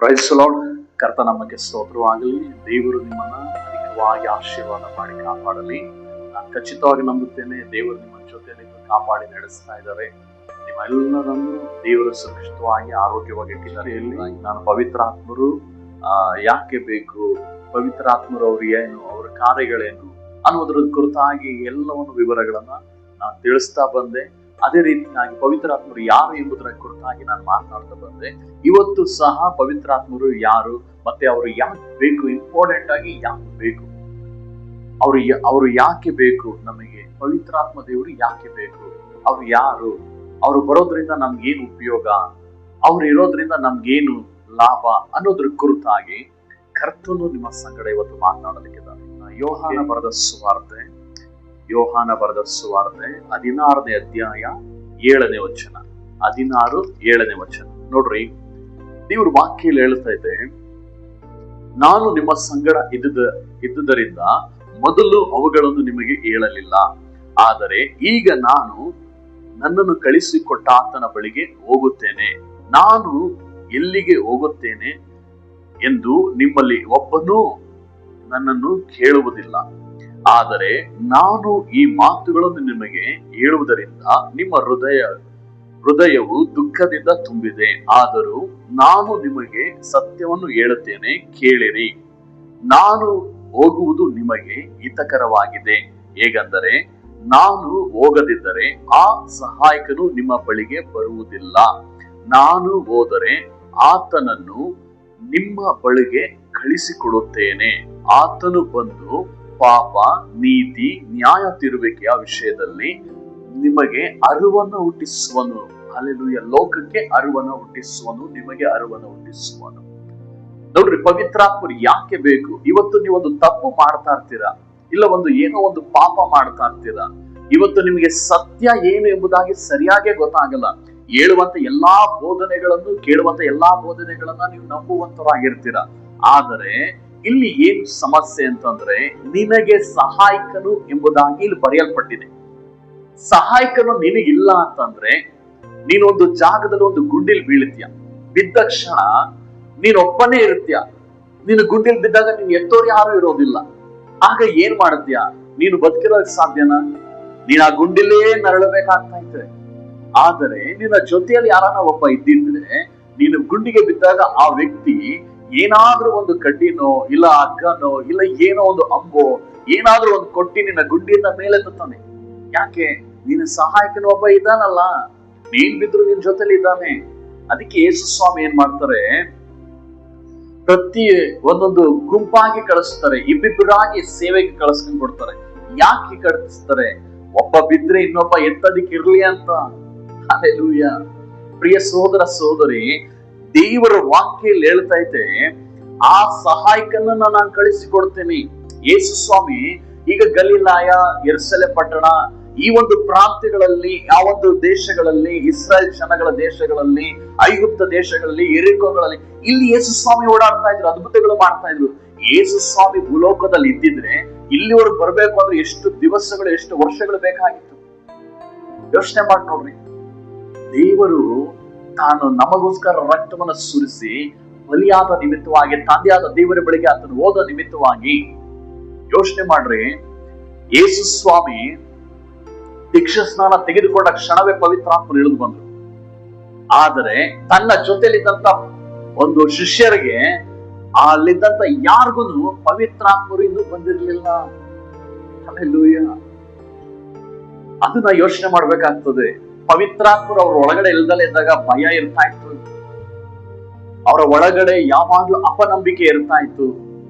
Price the lord. ಕರ್ತ ನಮಗೆ ಸ್ತೋತ್ರವಾಗಲಿ. ದೇವರು ನಿಮ್ಮನ್ನ ಅಧಿಕವಾಗಿ ಆಶೀರ್ವಾದ ಮಾಡಿ ಕಾಪಾಡಲಿ. ನಾನು ಖಚಿತವಾಗಿ ನಂಬುತ್ತೇನೆ, ದೇವರು ನಿಮ್ಮ ಜೊತೆಯಲ್ಲಿ ಕಾಪಾಡಿ ನಡೆಸ್ತಾ ಇದ್ದಾರೆ. ನಿಮ್ಮೆಲ್ಲರನ್ನು ದೇವರು ಸುರಕ್ಷಿತವಾಗಿ ಆರೋಗ್ಯವಾಗಿ ಇಟ್ಟಿದ್ದಾರೆ. ನಾನು ಪವಿತ್ರಾತ್ಮರು ಯಾಕೆ ಬೇಕು, ಪವಿತ್ರಾತ್ಮರು ಅವ್ರು ಏನು, ಅವರ ಕಾರ್ಯಗಳೇನು ಅನ್ನೋದ್ರ ಕುರಿತಾಗಿ ಎಲ್ಲವನ್ನು ವಿವರಗಳನ್ನ ನಾನು ತಿಳಿಸ್ತಾ ಬಂದೆ. ಅದೇ ರೀತಿಯಾಗಿ ಪವಿತ್ರಾತ್ಮರು ಯಾರು ಎಂಬುದರ ಕುರಿತಾಗಿ ನಾನು ಮಾತನಾಡ್ತಾ ಬಂದೆ. ಇವತ್ತು ಸಹ ಪವಿತ್ರಾತ್ಮರು ಯಾರು ಮತ್ತೆ ಅವರು ಯಾಕೆ ಬೇಕು, ಇಂಪಾರ್ಟೆಂಟ್ ಆಗಿ ಯಾಕೆ ಬೇಕು, ಅವರು ಯಾಕೆ ಬೇಕು, ನಮಗೆ ಪವಿತ್ರಾತ್ಮ ದೇವರು ಯಾಕೆ ಬೇಕು, ಅವ್ರು ಯಾರು, ಅವ್ರು ಬರೋದ್ರಿಂದ ನಮ್ಗೇನು ಉಪಯೋಗ, ಅವ್ರು ಇರೋದ್ರಿಂದ ನಮ್ಗೇನು ಲಾಭ ಅನ್ನೋದ್ರ ಕುರಿತಾಗಿ ಕರ್ತನು ನಿಮ್ಮ ಸಂಗಡ ಇವತ್ತು ಮಾತನಾಡಲಿಕ್ಕಿದ್ದಾರೆ. ಯೋಹಾನ ಬರೆದ ಸುವಾರ್ತೆ 16ನೇ ಅಧ್ಯಾಯ 7ನೇ ವಚನ. 16:7ನೇ ವಚನ ನೋಡ್ರಿ. ದೇವ್ರ ವಾಕ್ಯಲ್ಲಿ ಹೇಳ್ತಾ ಇದೆ, ನಾನು ನಿಮ್ಮ ಸಂಗಡ ಇದ್ದುದರಿಂದ ಮೊದಲು ಅವುಗಳನ್ನು ನಿಮಗೆ ಹೇಳಲಿಲ್ಲ, ಆದರೆ ಈಗ ನಾನು ನನ್ನನ್ನು ಕಳಿಸಿಕೊಟ್ಟ ಆತನ ಬಳಿಗೆ ಹೋಗುತ್ತೇನೆ. ನಾನು ಎಲ್ಲಿಗೆ ಹೋಗುತ್ತೇನೆ ಎಂದು ನಿಮ್ಮಲ್ಲಿ ಒಬ್ಬನೂ ನನ್ನನ್ನು ಕೇಳುವುದಿಲ್ಲ, ಆದರೆ ನಾನು ಈ ಮಾತುಗಳನ್ನು ನಿಮಗೆ ಹೇಳುವುದರಿಂದ ನಿಮ್ಮ ಹೃದಯವು ದುಃಖದಿಂದ ತುಂಬಿದೆ. ಆದರೂ ನಾನು ನಿಮಗೆ ಸತ್ಯವನ್ನು ಹೇಳುತ್ತೇನೆ, ಕೇಳಿರಿ. ನಾನು ಹೋಗುವುದು ನಿಮಗೆ ಹಿತಕರವಾಗಿದೆ. ಹೇಗೆಂದರೆ ನಾನು ಹೋಗದಿದ್ದರೆ ಆ ಸಹಾಯಕನು ನಿಮ್ಮ ಬಳಿಗೆ ಬರುವುದಿಲ್ಲ. ನಾನು ಹೋದರೆ ಆತನನ್ನು ನಿಮ್ಮ ಬಳಿಗೆ ಕಳಿಸಿಕೊಡುತ್ತೇನೆ. ಆತನು ಬಂದು ಪಾಪ, ನೀತಿ, ನ್ಯಾಯ ತೀರುವಿಕೆಯ ವಿಷಯದಲ್ಲಿ ನಿಮಗೆ ಅರಿವನ್ನು ಹುಟ್ಟಿಸುವನು. ಹಲ್ಲೆಲೂಯಾ. ಲೋಕಕ್ಕೆ ಅರಿವನ್ನು ಹುಟ್ಟಿಸುವನು, ನಿಮಗೆ ಅರಿವನ್ನು ಹುಟ್ಟಿಸುವನು. ನೋಡ್ರಿ, ಪವಿತ್ರಾತ್ಮರು ಯಾಕೆ ಬೇಕು? ಇವತ್ತು ನೀವೊಂದು ತಪ್ಪು ಮಾಡ್ತಾ ಇರ್ತೀರಾ, ಇಲ್ಲ ಏನೋ ಒಂದು ಪಾಪ ಮಾಡ್ತಾ ಇರ್ತೀರಾ. ಇವತ್ತು ನಿಮಗೆ ಸತ್ಯ ಏನು ಎಂಬುದಾಗಿ ಸರಿಯಾಗಿ ಗೊತ್ತಾಗಲ್ಲ. ಹೇಳುವಂತ ಎಲ್ಲಾ ಬೋಧನೆಗಳನ್ನು, ಕೇಳುವಂತ ಎಲ್ಲಾ ಬೋಧನೆಗಳನ್ನ ನೀವು ನಂಬುವಂತರಾಗಿರ್ತೀರ. ಆದರೆ ಇಲ್ಲಿ ಏನು ಸಮಸ್ಯೆ ಅಂತಂದ್ರೆ, ನಿನಗೆ ಸಹಾಯಕನು ಎಂಬುದಾಗಿ ಇಲ್ಲಿ ಬರೆಯಲ್ಪಟ್ಟಿದೆ. ಸಹಾಯಕನು ನಿನಗಿಲ್ಲ ಅಂತಂದ್ರೆ, ನೀನೊಂದು ಜಾಗದಲ್ಲಿ ಒಂದು ಗುಂಡಿಲ್ ಬೀಳ್ತೀಯ. ಬಿದ್ದ ಕ್ಷಣ ನೀನೊಬ್ಬನೇ ಇರ್ತೀಯ. ನೀನು ಗುಂಡಿಲ್ ಬಿದ್ದಾಗ ನೀನು ಎತ್ತೋರು ಯಾರು ಇರೋದಿಲ್ಲ. ಆಗ ಏನ್ ಮಾಡ್ತೀಯ? ನೀನು ಬದುಕಿರೋದಕ್ಕೆ ಸಾಧ್ಯನಾ? ನೀನ್ ಆ ಗುಂಡಿಲೇ ನರಳಬೇಕಾಗ್ತಾ ಇದೆ. ಆದರೆ ನಿನ್ನ ಜೊತೆಯಲ್ಲಿ ಯಾರನ್ನ ಒಬ್ಬ ಇದ್ದಿದ್ರೆ, ನೀನು ಗುಂಡಿಗೆ ಬಿದ್ದಾಗ ಆ ವ್ಯಕ್ತಿ ಏನಾದ್ರೂ ಒಂದು ಕಡ್ಡಿನೋ, ಇಲ್ಲ ಹಗ್ಗನೋ, ಇಲ್ಲ ಏನೋ ಒಂದು ಅಂಬೋ, ಏನಾದ್ರೂ ಒಂದು ಕೊಟ್ಟಿ ನಿನ್ನ ಗುಂಡಿಯಿಂದ ಮೇಲೆ ಎತ್ತುತ್ತಾನೆ. ಯಾಕೆ? ನಿನ್ನ ಸಹಾಯಕನ ಒಬ್ಬ ಇದ್ದಾನಲ್ಲ, ನೀನ್ ಬಿದ್ರು ನಿನ್ ಜೊತೆಲಿ ಇದ್ದಾನೆ. ಅದಕ್ಕೆ ಯೇಸು ಸ್ವಾಮಿ ಏನ್ ಮಾಡ್ತಾರೆ, ಪ್ರತಿ ಒಂದೊಂದು ಗುಂಪಾಗಿ ಕಳಿಸ್ತಾರೆ, ಇಬ್ಬಿಬ್ಬರಾಗಿ ಸೇವೆಗೆ ಕಳಿಸ್ಕೊಂಡ್ ಕೊಡ್ತಾರೆ. ಯಾಕೆ ಕಳಿಸ್ತಾರೆ? ಒಬ್ಬ ಬಿದ್ರೆ ಇನ್ನೊಬ್ಬ ಎತ್ತದಿಕ್ಕೆ ಇರ್ಲಿ ಅಂತ. ಹಲ್ಲೆಲೂಯಾ. ಪ್ರಿಯ ಸಹೋದರ ಸಹೋದರಿ, ದೇವರ ವಾಕ್ಯಲ್ಲಿ ಹೇಳ್ತಾ ಇದೆ, ಆ ಸಹಾಯಕನನ್ನ ನಾನು ಕಳಿಸಿಕೊಡ್ತೇನೆ. ಯೇಸು ಸ್ವಾಮಿ ಈಗ ಗಲಿಲಾಯ, ಯೆರೂಸಲೇಮ್ ಪಟ್ಟಣ, ಈ ಒಂದು ಪ್ರಾಂತ್ಯಗಳಲ್ಲಿ, ಯಾವೊಂದು ದೇಶಗಳಲ್ಲಿ, ಇಸ್ರಾಯೇಲ್ ಜನಗಳ ದೇಶಗಳಲ್ಲಿ, ಐಗುಪ್ತ ದೇಶಗಳಲ್ಲಿ, ಯೆರಿಕೋಗಳಲ್ಲಿ, ಇಲ್ಲಿ ಯೇಸು ಸ್ವಾಮಿ ಓಡಾಡ್ತಾ ಇದ್ರು, ಅದ್ಭುತಗಳು ಮಾಡ್ತಾ ಇದ್ರು. ಯೇಸು ಸ್ವಾಮಿ ಭೂಲೋಕದಲ್ಲಿ ಇದ್ದಿದ್ರೆ ಇಲ್ಲಿವರೆಗೆ ಬರ್ಬೇಕು ಅಂದ್ರೆ ಎಷ್ಟು ದಿವಸಗಳು, ಎಷ್ಟು ವರ್ಷಗಳು ಬೇಕಾಗಿತ್ತು. ಯೋಚನೆ ಮಾಡಿ ನೋಡ್ರಿ. ದೇವರು ತಾನು ನಮಗೋಸ್ಕರ ರಕ್ತವನ್ನು ಸುರಿಸಿ ಬಲಿಯಾದ ನಿಮಿತ್ತವಾಗಿ, ತಂದೆಯಾದ ದೇವರ ಬಳಿಗೆ ಆತನು ಹೋದ ನಿಮಿತ್ತವಾಗಿ, ಯೋಚನೆ ಮಾಡ್ರಿ, ಯೇಸು ಸ್ವಾಮಿ ದೀಕ್ಷಾ ಸ್ನಾನ ತೆಗೆದುಕೊಂಡ ಕ್ಷಣವೇ ಪವಿತ್ರಾತ್ಮರು ಇಳಿದು ಬಂದ್ರು. ಆದರೆ ತನ್ನ ಜೊತೆಲಿದ್ದಂತ ಒಂದು ಶಿಷ್ಯರಿಗೆ, ಅಲ್ಲಿದ್ದಂತ ಯಾರಿಗೂ ಪವಿತ್ರಾತ್ಮರು ಇನ್ನೂ ಬಂದಿರಲಿಲ್ಲ. ಹಲ್ಲೆಲೂಯಾ. ಅದನ್ನ ಯೋಚನೆ ಮಾಡ್ಬೇಕಾಗ್ತದೆ. ಪವಿತ್ರಾತ್ಮರು ಅವ್ರ ಒಳಗಡೆ ಇಲ್ದಲೇ ಇದ್ದಾಗ ಭಯ ಇರ್ತಾ ಇತ್ತು. ಅವರ ಒಳಗಡೆ ಯಾವಾಗ್ಲೂ ಅಪನಂಬಿಕೆ ಇರ್ತಾ ಇತ್ತು.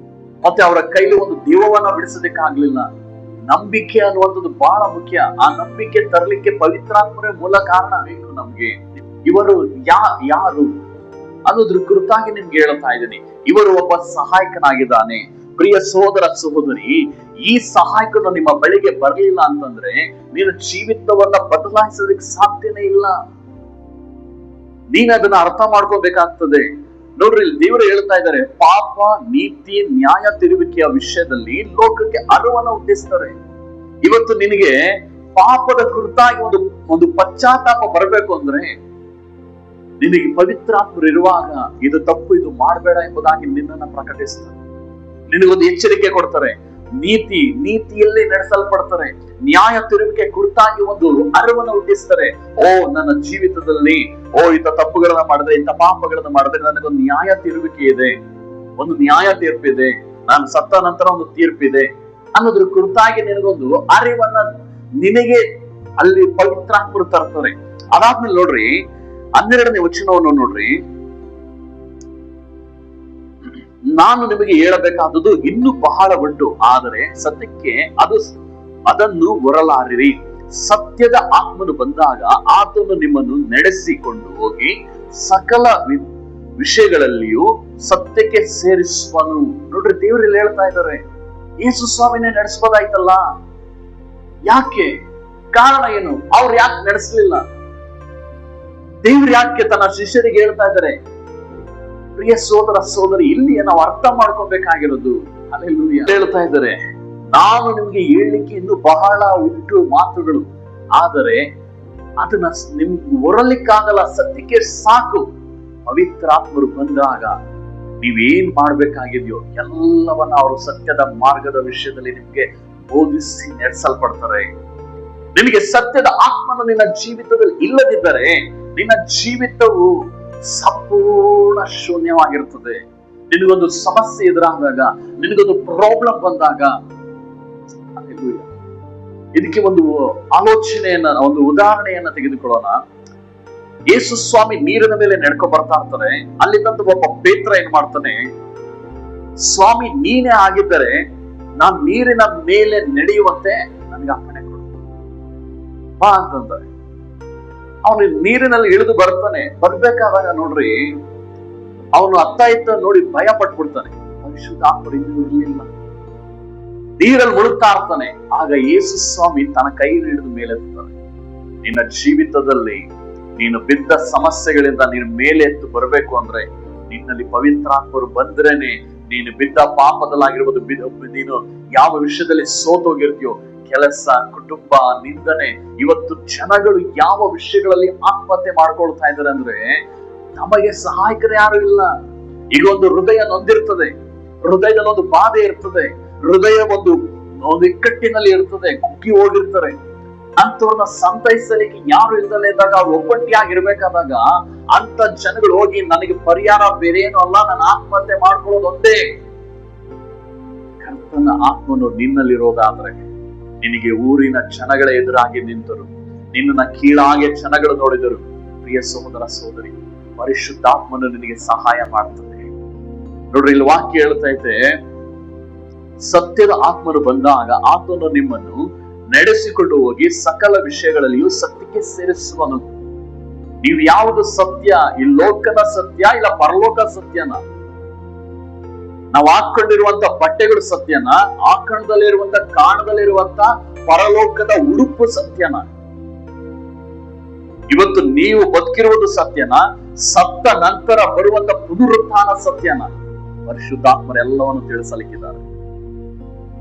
ಮತ್ತೆ ಅವರ ಕೈಲಿ ಒಂದು ದೀವವನ್ನ ಬಿಡಿಸೋದಕ್ಕಾಗ್ಲಿಲ್ಲ. ನಂಬಿಕೆ ಅನ್ನುವಂಥದ್ದು ಬಹಳ ಮುಖ್ಯ. ಆ ನಂಬಿಕೆ ತರಲಿಕ್ಕೆ ಪವಿತ್ರಾತ್ಮರೇ ಮೂಲ ಕಾರಣ ಬೇಕು ನಮ್ಗೆ. ಇವರು ಯಾರು ಅನ್ನೋದ್ರ ಕುರಿತಾಗಿ ನಿಮ್ಗೆ ಹೇಳ್ತಾ ಇದ್ದೀನಿ. ಇವರು ಒಬ್ಬ ಸಹಾಯಕನಾಗಿದ್ದಾನೆ. ಪ್ರಿಯ ಸಹೋದರ ಸಹೋದರಿ, ಈ ಸಹಾಯಕನು ನಿಮ್ಮ ಬಳಿಗೆ ಬರಲಿಲ್ಲ ಅಂತಂದ್ರೆ ನೀನು ಜೀವಿತವನ್ನ ಬದಲಾಯಿಸೋದಕ್ಕೆ ಸಾಧ್ಯನೇ ಇಲ್ಲ. ನೀನ್ ಅದನ್ನ ಅರ್ಥ ಮಾಡ್ಕೋಬೇಕಾಗ್ತದೆ. ನೋಡ್ರಿ, ದೇವರು ಹೇಳ್ತಾ ಇದ್ದಾರೆ, ಪಾಪ, ನೀತಿ, ನ್ಯಾಯ ತಿರುವಿಕೆಯ ವಿಷಯದಲ್ಲಿ ಲೋಕಕ್ಕೆ ಅರಿವನ್ನು ಹುಟ್ಟಿಸ್ತಾರೆ. ಇವತ್ತು ನಿನಗೆ ಪಾಪದ ಕುರಿತಾಗಿ ಒಂದು ಪಶ್ಚಾತ್ತಾಪ ಬರಬೇಕು ಅಂದ್ರೆ ನಿನಗೆ ಪವಿತ್ರಾತ್ಮರು ಇರುವಾಗ ಇದು ತಪ್ಪು, ಇದು ಮಾಡಬೇಡ ಎಂಬುದಾಗಿ ನಿನ್ನನ್ನು ಪ್ರಕಟಿಸ್ತಾರೆ. ನಿನಗೊಂದು ಎಚ್ಚರಿಕೆ ಕೊಡ್ತಾರೆ. ನೀತಿಯಲ್ಲಿ ನಡೆಸಲ್ಪಡ್ತಾರೆ. ನ್ಯಾಯ ತಿರುವಿಕೆ ಕುರಿತಾಗಿ ಒಂದು ಅರಿವನ್ನು ಹುಟ್ಟಿಸ್ತಾರೆ. ಓ, ನನ್ನ ಜೀವಿತದಲ್ಲಿ ಇಂಥ ತಪ್ಪುಗಳನ್ನ ಮಾಡಿದ್ರೆ, ಇಂಥ ಪಾಪಗಳನ್ನ ಮಾಡಿದ್ರೆ ನನಗೊಂದು ನ್ಯಾಯ ತಿರುವಿಕೆ ಇದೆ, ಒಂದು ನ್ಯಾಯ ತೀರ್ಪಿದೆ, ನಾನು ಸತ್ತ ನಂತರ ಒಂದು ತೀರ್ಪಿದೆ ಅನ್ನೋದ್ರ ಕುರಿತಾಗಿ ನಿನಗೊಂದು ಅರಿವನ್ನ ನಿನಗೆ ಅಲ್ಲಿ ಪವಿತ್ರಾತ್ಮರು ತರ್ತಾರೆ. ಅದಾದ್ಮೇಲೆ ನೋಡ್ರಿ, 12ನೇ ವಚನವನ್ನು ನೋಡ್ರಿ, ನಾನು ನಿಮಗೆ ಹೇಳಬೇಕಾದದ್ದು ಇನ್ನೂ ಬಹಳ ಉಂಟು, ಆದರೆ ಸತ್ಯಕ್ಕೆ ಅದನ್ನು ಹೊರಲಾರಿರಿ. ಸತ್ಯದ ಆತ್ಮನು ಬಂದಾಗ ಆತನು ನಿಮ್ಮನ್ನು ನಡೆಸಿಕೊಂಡು ಹೋಗಿ ಸಕಲ ವಿಷಯಗಳಲ್ಲಿಯೂ ಸತ್ಯಕ್ಕೆ ಸೇರಿಸುವನು. ನೋಡ್ರಿ, ದೇವರಲ್ಲಿ ಹೇಳ್ತಾ ಇದ್ದಾರೆ, ಯೇಸು ಸ್ವಾಮಿನೇ ನಡೆಸಬಹುದಾಯ್ತಲ್ಲ, ಯಾಕೆ? ಕಾರಣ ಏನು? ಅವ್ರು ಯಾಕೆ ನಡೆಸಲಿಲ್ಲ? ದೇವ್ರು ಯಾಕೆ ತನ್ನ ಶಿಷ್ಯರಿಗೆ ಹೇಳ್ತಾ ಇದ್ದಾರೆ? ಪ್ರಿಯ ಸೋದರ ಸೋದರಿ, ಇಲ್ಲಿ ನಾವು ಅರ್ಥ ಮಾಡ್ಕೊಬೇಕಾಗಿರೋದು, ಹಲ್ಲೆಲೂಯಾ, ಹೇಳ್ತಾ ಇದ್ದಾರೆ, ನಾನು ನಿಮ್ಗೆ ಹೇಳಲಿಕ್ಕೆ ಇನ್ನು ಬಹಳ ಉಂಟು ಮಾತುಗಳು, ಆದರೆ ಅದನ್ನ ನಿಮ್ಗೆ ಹೊರಲಿಕ್ಕಾಗಲ್ಲ. ಸತ್ಯಕ್ಕೆ ಸಾಕು. ಪವಿತ್ರಾತ್ಮರು ಬಂದಾಗ ನೀವೇನ್ ಮಾಡ್ಬೇಕಾಗಿದೆಯೋ ಎಲ್ಲವನ್ನ ಅವರು ಸತ್ಯದ ಮಾರ್ಗದ ವಿಷಯದಲ್ಲಿ ನಿಮ್ಗೆ ಬೋಧಿಸಿ ನಡೆಸಲ್ಪಡ್ತಾರೆ. ನಿನಗೆ ಸತ್ಯದ ಆತ್ಮನು ನಿನ್ನ ಜೀವಿತದಲ್ಲಿ ಇಲ್ಲದಿದ್ದರೆ ನಿನ್ನ ಜೀವಿತವು ಸಂಪೂರ್ಣ ಶೂನ್ಯವಾಗಿರ್ತದೆ. ನಿನಗೊಂದು ಸಮಸ್ಯೆ ಎದುರಾದಾಗ, ನಿನಗೊಂದು ಪ್ರಾಬ್ಲಮ್ ಬಂದಾಗ, ಇದಕ್ಕೆ ಒಂದು ಆಲೋಚನೆಯನ್ನ, ಒಂದು ಉದಾಹರಣೆಯನ್ನ ತೆಗೆದುಕೊಳ್ಳೋಣ. ಯೇಸು ಸ್ವಾಮಿ ನೀರಿನ ಮೇಲೆ ನಡ್ಕೊ ಬರ್ತಾ ಇರ್ತಾರೆ. ಅಲ್ಲಿದ್ದಂತ ಒಬ್ಬ ಪೇತ್ರ ಏನ್ ಮಾಡ್ತಾನೆ, ಸ್ವಾಮಿ ನೀನೇ ಆಗಿದ್ದರೆ ನಾನ್ ನೀರಿನ ಮೇಲೆ ನಡೆಯುವಂತೆ ನನಗೆ ಅಪ್ಪಣೆ ಕೊಡು ಬಾ ಅಂತಂದ್ರೆ, ಅವನು ನೀರಿನಲ್ಲಿ ಇಳಿದು ಬರ್ತಾನೆ. ಬರ್ಬೇಕಾದಾಗ ನೋಡ್ರಿ, ಅವನು ಅತ್ತ ಇತ್ತ ನೋಡಿ ಭಯ ಪಟ್ಬಿಡ್ತಾನೆ. ಪರಿಶುದ್ಧಾತ್ಮರು ಇನ್ನೂ ಇರಲಿಲ್ಲ, ನೀರಲ್ಲಿ ಮುಳುಗ್ತಾ ಇರ್ತಾನೆ. ಆಗ ಯೇಸು ಸ್ವಾಮಿ ತನ್ನ ಕೈ ಹಿಡಿದು ಮೇಲೆತ್ತಾರೆ. ನಿನ್ನ ಜೀವಿತದಲ್ಲಿ ನೀನು ಬಿದ್ದ ಸಮಸ್ಯೆಗಳಿಂದ ನೀನು ಮೇಲೆ ಎತ್ತು ಬರಬೇಕು ಅಂದ್ರೆ ನಿನ್ನಲ್ಲಿ ಪವಿತ್ರಾತ್ಮರು ಬಂದ್ರೇನೆ. ನೀನು ಬಿದ್ದ ಪಾಪದಲ್ಲಾಗಿರ್ಬೋದು, ನೀನು ಯಾವ ವಿಷಯದಲ್ಲಿ ಸೋತೋಗಿರ್ತೀಯೋ, ಕೆಲಸ, ಕುಟುಂಬ, ನಿಂದನೆ, ಇವತ್ತು ಜನಗಳು ಯಾವ ವಿಷಯಗಳಲ್ಲಿ ಆತ್ಮಹತ್ಯೆ ಮಾಡ್ಕೊಳ್ತಾ ಇದ್ದಾರೆ ಅಂದ್ರೆ ನಮಗೆ ಸಹಾಯಕರು ಯಾರು ಇಲ್ಲ. ಈಗ ಒಂದು ಹೃದಯ ನೊಂದಿರ್ತದೆ, ಹೃದಯದಲ್ಲಿ ಒಂದು ಬಾಧೆ ಇರ್ತದೆ, ಹೃದಯ ಒಂದು ಇಕ್ಕಟ್ಟಿನಲ್ಲಿ ಇರ್ತದೆ, ಕುಗ್ಗಿ ಹೋಗಿರ್ತಾರೆ. ಅಂತವ್ರನ್ನ ಸಂತೈಸಲಿಕ್ಕೆ ಯಾರು ಇಲ್ದಲೇ ಇದ್ದಾಗ, ಅವ್ರು ಒಬ್ಬಟ್ಟಿಯಾಗಿರ್ಬೇಕಾದಾಗ ಅಂತ ಜನಗಳು ಹೋಗಿ ನನಗೆ ಪರಿಹಾರ ಬೇರೆ ಏನು ಅಲ್ಲ, ನಾನು ಆತ್ಮಹತ್ಯೆ ಮಾಡ್ಕೊಳ್ಳೋದು ಒಂದೇ. ಕರ್ತನ ಆತ್ಮನು ನಿನ್ನಲ್ಲಿರೋದಾದ್ರೆ ನಿನಗೆ ಊರಿನ ಜನಗಳ ಎದುರಾಗಿ ನಿಂತರು, ನಿನ್ನ ಕೀಳಾಗೆ ಜನಗಳು ನೋಡಿದರು. ಪ್ರಿಯ ಸಹೋದರ ಸೋದರಿ, ಪರಿಶುದ್ಧಾತ್ಮನು ನಿನಗೆ ಸಹಾಯ ಮಾಡ್ತದೆ. ನೋಡ್ರಿ, ಇಲ್ಲಿ ವಾಕ್ಯ ಹೇಳ್ತಾ ಐತೆ, ಸತ್ಯದ ಆತ್ಮನು ಬಂದಾಗ ಆತನು ನಿಮ್ಮನ್ನು ನಡೆಸಿಕೊಂಡು ಹೋಗಿ ಸಕಲ ವಿಷಯಗಳಲ್ಲಿಯೂ ಸತ್ಯಕ್ಕೆ ಸೇರಿಸುವನು. ನೀವು ಯಾವುದು ಸತ್ಯ? ಈ ಲೋಕದ ಸತ್ಯ ಇಲ್ಲ ಪರಲೋಕ ಸತ್ಯನ? ನಾವು ಹಾಕೊಂಡಿರುವಂತ ಬಟ್ಟೆಗಳು ಸತ್ಯನ? ಆಕಣದಲ್ಲಿರುವಂತ ಕಾಣದಲ್ಲಿರುವಂತ ಪರಲೋಕದ ಉಡುಪು ಸತ್ಯನ? ಇವತ್ತು ನೀವು ಬದುಕಿರುವುದು ಸತ್ಯನ? ಸತ್ತ ನಂತರ ಬರುವಂತ ಪುನರುತ್ಥಾನ ಸತ್ಯನ? ಪರಿಶುದ್ಧಾತ್ಮರೆಲ್ಲವನ್ನು ತಿಳಿಸಲಿಕ್ಕಿದ್ದಾರೆ.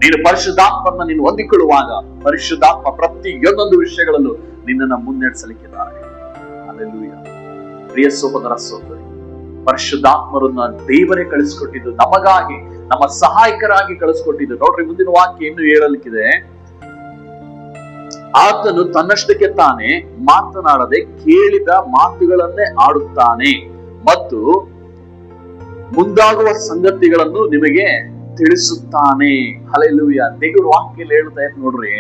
ನೀನು ಪರಿಶುದ್ಧಾತ್ಮನ ನೀನು ಹೊಂದಿಕೊಳ್ಳುವಾಗ ಪರಿಶುದ್ಧಾತ್ಮ ಪ್ರತಿಯೊಂದೊಂದು ವಿಷಯಗಳಲ್ಲೂ ನಿನ್ನನ್ನು ಮುನ್ನಡೆಸಲಿಕ್ಕಿದ್ದಾರೆ. ಹಲ್ಲೆಲೂಯಾ. ಪ್ರಿಯ ಸಹೋದರ ಸಹೋದರಿ, ಪರಿಶುದ್ಧಾತ್ಮರನ್ನ ದೇವರೇ ಕಳಿಸ್ಕೊಟ್ಟಿದ್ದು, ನಮಗಾಗಿ, ನಮ್ಮ ಸಹಾಯಕರಾಗಿ ಕಳಿಸ್ಕೊಟ್ಟಿದ್ದು. ನೋಡ್ರಿ, ಮುಂದಿನ ವಾಕ್ಯ ಇನ್ನು ಹೇಳಲಿಕ್ಕಿದೆ, ಆತನು ತನ್ನಷ್ಟಕ್ಕೆ ತಾನೇ ಮಾತನಾಡದೆ ಕೇಳಿದ ಮಾತುಗಳನ್ನೇ ಆಡುತ್ತಾನೆ ಮತ್ತು ಮುಂದಾಗುವ ಸಂಗತಿಗಳನ್ನು ನಿಮಗೆ ತಿಳಿಸುತ್ತಾನೆ. ಹಲ್ಲೆಲೂಯಾ. ದೇವರ ವಾಕ್ಯದಲ್ಲಿ ಹೇಳ್ತಾ ಇತ್ತು ನೋಡ್ರಿ,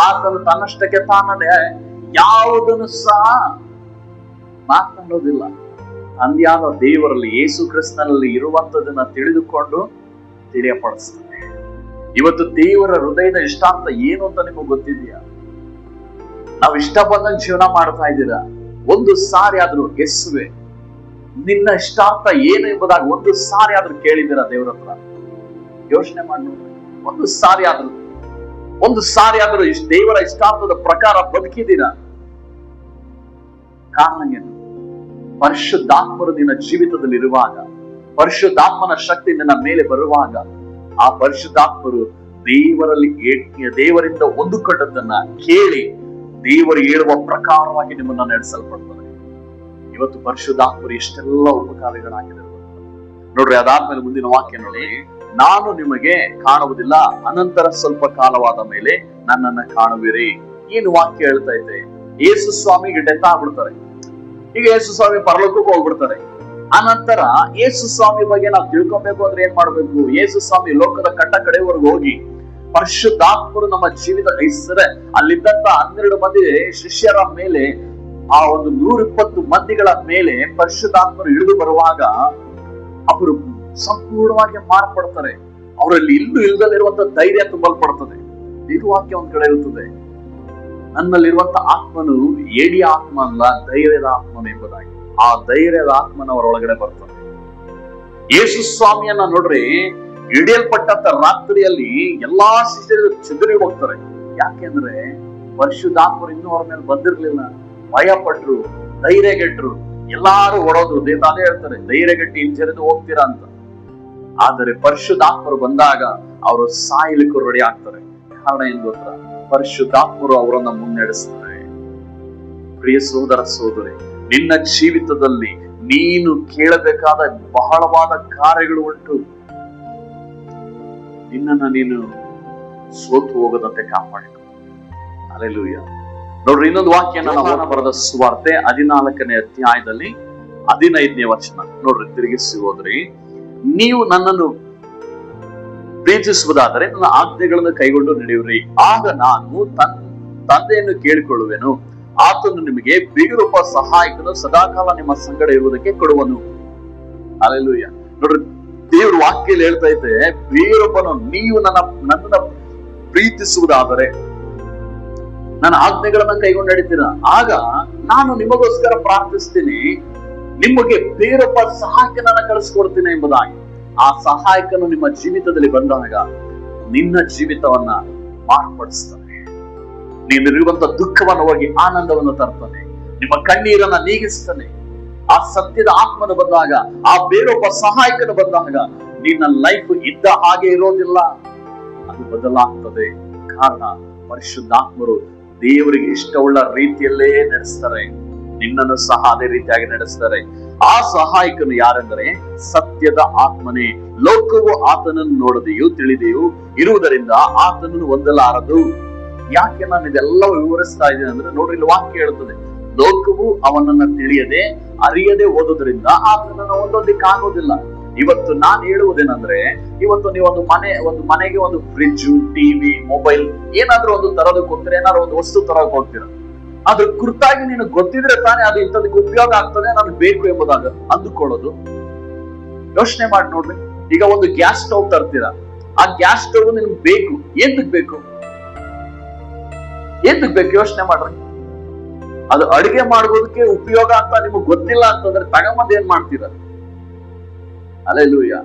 ಆತನು ತನ್ನಷ್ಟಕ್ಕೆ ತಾನೇ ಯಾವುದನ್ನು ಸಹ ಮಾತನಾಡೋದಿಲ್ಲ. ಅಂದ್ಯಾವ ದೇವರಲ್ಲಿ, ಯೇಸು ಕ್ರಿಸ್ತನಲ್ಲಿ ಇರುವಂತದನ್ನ ತಿಳಿದುಕೊಂಡು ತಿಳಿಯಪಡಿಸ್ತಾನೆ. ಇವತ್ತು ದೇವರ ಹೃದಯದ ಇಷ್ಟಾರ್ಥ ಏನು ಅಂತ ನಿಮಗೆ ಗೊತ್ತಿದ್ಯಾ? ನಾವು ಇಷ್ಟ ಬಂದಂಗೆ ಜೀವನ ಮಾಡ್ತಾ ಇದ್ದೀರಾ? ಒಂದು ಸಾರಿ ಆದ್ರೂ ಯೇಸುವೆ ನಿನ್ನ ಇಷ್ಟಾರ್ಥ ಏನು ಎಂಬುದಾಗಿ ಒಂದು ಸಾರಿ ಆದ್ರೂ ಕೇಳಿದ್ದೀರಾ ದೇವರ ಹತ್ರ? ಯೋಚನೆ ಮಾಡಿ ನೋಡ್ರಿ. ಒಂದು ಸಾರಿ ಆದ್ರೂ ದೇವರ ಇಷ್ಟಾರ್ಥದ ಪ್ರಕಾರ ಬದುಕಿದ್ದೀರಾ? ಕಾರಣ ಏನು? ಪರಿಶುದ್ಧಾತ್ಮರು ನಿನ್ನ ಜೀವಿತದಲ್ಲಿ ಇರುವಾಗ, ಪರಿಶುದ್ಧಾತ್ಮನ ಶಕ್ತಿ ನಿನ್ನ ಮೇಲೆ ಬರುವಾಗ, ಆ ಪರಿಶುದ್ಧಾತ್ಮರು ದೇವರಿಂದ ಹೊಂದಿಕೊಂಡದ್ದನ್ನ ಕೇಳಿ ದೇವರು ಹೇಳುವ ಪ್ರಕಾರವಾಗಿ ನಿಮ್ಮನ್ನ ನಡೆಸಲ್ಪಡ್ತಾರೆ. ಇವತ್ತು ಪರಿಶುದ್ಧಾತ್ಮರು ಎಷ್ಟೆಲ್ಲ ಉಪಕಾರಗಳಾಗಿದೆ ನೋಡ್ರಿ. ಅದಾದ್ಮೇಲೆ ಮುಂದಿನ ವಾಕ್ಯ ನೋಡಿ, ನಾನು ನಿಮಗೆ ಕಾಣುವುದಿಲ್ಲ, ಅನಂತರ ಸ್ವಲ್ಪ ಕಾಲವಾದ ಮೇಲೆ ನನ್ನನ್ನ ಕಾಣುವಿರಿ. ಏನು ವಾಕ್ಯ ಹೇಳ್ತಾ ಇದೆ? ಯೇಸು ಸ್ವಾಮಿಗೆ ಡೆತ್ ಆಗ್ಬಿಡ್ತಾರೆ. ಈಗ ಯೇಸು ಸ್ವಾಮಿ ಪರಲೋಕಕ್ಕೆ ಹೋಗ್ಬಿಡ್ತಾರೆ. ಅನಂತರ ಯೇಸು ಸ್ವಾಮಿ ಬಗ್ಗೆ ನಾವು ತಿಳ್ಕೊಬೇಕು ಅಂದ್ರೆ ಏನ್ ಮಾಡ್ಬೇಕು? ಯೇಸು ಸ್ವಾಮಿ ಲೋಕದ ಕಟ್ಟ ಕಡೆವರೆಗೂ ಹೋಗಿ ಪರಿಶುದ್ಧಾತ್ಮರು ನಮ್ಮ ಜೀವಿತ ಹೆಸರೇ ಅಲ್ಲಿದ್ದಂತ 12 ಮಂದಿ ಶಿಷ್ಯರ ಮೇಲೆ, ಆ ಒಂದು 120 ಮಂದಿಗಳ ಮೇಲೆ ಪರಿಶುದ್ಧಾತ್ಮರು ಇಳಿದು ಬರುವಾಗ ಅವರು ಸಂಪೂರ್ಣವಾಗಿ ಮಾರ್ಪಡ್ತಾರೆ. ಅವರಲ್ಲಿ ಇಲ್ಲದಲ್ಲಿರುವಂತ ಧೈರ್ಯ ತುಂಬಲ್ಪಡ್ತದೆ. ಇದು ವಾಕ್ಯ ಒಂದ್ ಕಡೆ ಇರುತ್ತದೆ, ನನ್ನಲ್ಲಿರುವಂತ ಆತ್ಮನು ಏಡಿಯ ಆತ್ಮ ಅಲ್ಲ, ಧೈರ್ಯದ ಆತ್ಮನು ಎಂಬುದಾಗಿ. ಆ ಧೈರ್ಯದ ಆತ್ಮನ ಅವರೊಳಗಡೆ ಬರ್ತದೆ. ಯೇಸು ಸ್ವಾಮಿಯನ್ನ ನೋಡ್ರಿ, ಹಿಡಿಯಲ್ಪಟ್ಟಂತ ರಾತ್ರಿಯಲ್ಲಿ ಎಲ್ಲಾ ಶಿಷ್ಯರು ಚದುರಿ ಹೋಗ್ತಾರೆ. ಯಾಕೆಂದ್ರೆ ಪರಿಶುದ್ಧಾತ್ಮರು ಇನ್ನೂ ಅವ್ರ ಮೇಲೆ ಬಂದಿರ್ಲಿಲ್ಲ. ಭಯ ಪಟ್ರು, ಧೈರ್ಯಗೆಟ್ರು, ಎಲ್ಲಾರು ಓಡೋದು. ಅದೇ ಹೇಳ್ತಾರೆ, ಧೈರ್ಯಗೆಟ್ಟು ಹಿಂಜರಿದು ಹೋಗ್ತೀರಾ ಅಂತ. ಆದರೆ ಪರಿಶುದ್ಧಾತ್ಮರು ಬಂದಾಗ ಅವರು ಸಾಯಲಿಕ್ಕೂ ರೆಡಿ ಆಗ್ತಾರೆ. ಕಾರಣ ಏನ್ ಗೊತ್ತಾ? ಪರಿಶುದ್ಧಾತ್ಮರು ಅವರನ್ನ ಮುನ್ನಡೆಸ್ತಾರೆ. ಪ್ರಿಯ ಸೋದರ ಸೋದರಿ, ನಿನ್ನ ಜೀವಿತದಲ್ಲಿ ನೀನು ಕೇಳಬೇಕಾದ ಬಹಳವಾದ ಕಾರ್ಯಗಳು ಉಂಟು. ನಿನ್ನನ್ನ ನೀನು ಸೋತು ಹೋಗದಂತೆ ಕಾಪಾಡಿಕೊ. ಹಲ್ಲೆಲೂಯಾ. ನೋಡ್ರಿ, ಇನ್ನೊಂದು ವಾಕ್ಯ ಯೋಹಾನ ಬರೆದ ಸುವಾರ್ತೆ 14ನೇ ಅಧ್ಯಾಯದಲ್ಲಿ 15ನೇ ವಚನ ನೋಡ್ರಿ, ತಿರುಗಿಸಿ ಹೋದ್ರಿ. ನೀವು ನನ್ನನ್ನು ಪ್ರೀತಿಸುವುದಾದರೆ ನನ್ನ ಆಜ್ಞೆಗಳನ್ನು ಕೈಗೊಂಡು ನಡೆಯುವಿರಿ. ಆಗ ನಾನು ತಂದೆಯನ್ನು ಕೇಳಿಕೊಳ್ಳುವೆನು, ಆತನು ನಿಮಗೆ ಬಿಗುರೂಪ ಸಹಾಯಕನು ಸದಾಕಾಲ ನಿಮ್ಮ ಸಂಗಡ ಇರುವುದಕ್ಕೆ ಕೊಡುವನು. ಹಲ್ಲೆಲೂಯಾ. ನೋಡ್ರಿ, ದೇವ್ರ ವಾಕ್ಯಲ್ಲಿ ಹೇಳ್ತಾ ಇದ್ದೆ, ಬೇರೊಬ್ಬನು ನೀವು ನನ್ನನ್ನ ಪ್ರೀತಿಸುವುದಾದರೆ ನನ್ನ ಆಜ್ಞೆಗಳನ್ನ ಕೈಗೊಂಡು ನಡೀತೀರ, ಆಗ ನಾನು ನಿಮಗೋಸ್ಕರ ಪ್ರಾರ್ಥಿಸ್ತೀನಿ, ನಿಮಗೆ ಬೇರೊಬ್ಬ ಸಹಾಯಕನನ್ನ ಕಳಿಸ್ಕೊಡ್ತೀನಿ ಎಂಬುದಾಗಿ. ಆ ಸಹಾಯಕನು ನಿಮ್ಮ ಜೀವಿತದಲ್ಲಿ ಬಂದಾಗ ನಿನ್ನ ಜೀವಿತವನ್ನ ಮಾರ್ಪಡಿಸ್ತಾನೆ. ನೀನಿರುವಂತ ದುಃಖವನ್ನು ಹೋಗಿ ಆನಂದವನ್ನು ತರ್ತಾನೆ. ನಿಮ್ಮ ಕಣ್ಣೀರನ್ನ ನೀಗಿಸ್ತಾನೆ. ಆ ಸತ್ಯದ ಆತ್ಮನು ಬಂದಾಗ, ಆ ಬೇರೊಬ್ಬ ಸಹಾಯಕನು ಬಂದಾಗ ನಿನ್ನ ಲೈಫ್ ಇದ್ದ ಹಾಗೆ ಇರೋದಿಲ್ಲ, ಅದು ಬದಲಾಗ್ತದೆ. ಕಾರಣ ಪರಿಶುದ್ಧಾತ್ಮರು ದೇವರಿಗೆ ಇಷ್ಟವುಳ್ಳ ರೀತಿಯಲ್ಲೇ ನಡೆಸ್ತಾರೆ. ನಿನ್ನನ್ನು ಸಹ ಅದೇ ರೀತಿಯಾಗಿ ನಡೆಸ್ತಾರೆ. ಆ ಸಹಾಯಕನು ಯಾರೆಂದರೆ ಸತ್ಯದ ಆತ್ಮನೇ. ಲೋಕವು ಆತನನ್ನು ನೋಡದೆಯೂ ತಿಳಿದೆಯೂ ಇರುವುದರಿಂದ ಆತನನ್ನು ಹೊಂದಲಾರದು. ಯಾಕೆ ನಾನು ಇದೆಲ್ಲ ವಿವರಿಸ್ತಾ ಇದ್ದೇನೆ ಅಂದ್ರೆ, ನೋಡ್ರಿ, ಇಲ್ಲಿ ವಾಕ್ಯ ಹೇಳ್ತದೆ, ಲೋಕವು ಅವನನ್ನ ತಿಳಿಯದೆ ಅರಿಯದೆ ಓದೋದ್ರಿಂದ ಆತನನ್ನ ಹೊಂದೋದಿಕ್ಕೆ ಆಗೋದಿಲ್ಲ. ಇವತ್ತು ನಾನು ಹೇಳುವುದೇನಂದ್ರೆ, ಇವತ್ತು ನೀವು ಒಂದು ಮನೆಗೆ ಒಂದು ಫ್ರಿಡ್ಜ್, ಟಿವಿ, ಮೊಬೈಲ್ ಏನಾದ್ರೂ ಒಂದು ತರೋದಕ್ಕೆ ಹೋಗ್ತೀರಾ, ಏನಾದ್ರು ಒಂದು ವಸ್ತು ತರೋಕ್ ಹೋಗ್ತೀರಾ, ಅದ್ರ ಕುರಿತಾಗಿ ನೀನು ಗೊತ್ತಿದ್ರೆ ತಾನೇ ಅದು ಇಂಥದಕ್ಕೆ ಉಪಯೋಗ ಆಗ್ತದೆ, ನನಗೆ ಬೇಕು ಎಂಬುದಾಗ ಅಂದುಕೊಳ್ಳೋದು. ಯೋಚನೆ ಮಾಡಿ ನೋಡ್ರಿ. ಈಗ ಒಂದು ಗ್ಯಾಸ್ ಸ್ಟವ್ ತರ್ತೀರಾ, ಆ ಗ್ಯಾಸ್ ಸ್ಟವ್ ನಿಮ್ಗೆ ಬೇಕು. ಎಂತಕ್ ಬೇಕು? ಯೋಚನೆ ಮಾಡ್ರಿ. ಅದು ಅಡಿಗೆ ಮಾಡೋದಕ್ಕೆ ಉಪಯೋಗ ಅಂತ ನಿಮಗ್ ಗೊತ್ತಿಲ್ಲ ಅಂತಂದ್ರೆ ತಗೊಂಬಂದ್ ಏನ್ ಮಾಡ್ತೀರ? ಹಲ್ಲೆಲೂಯಾ.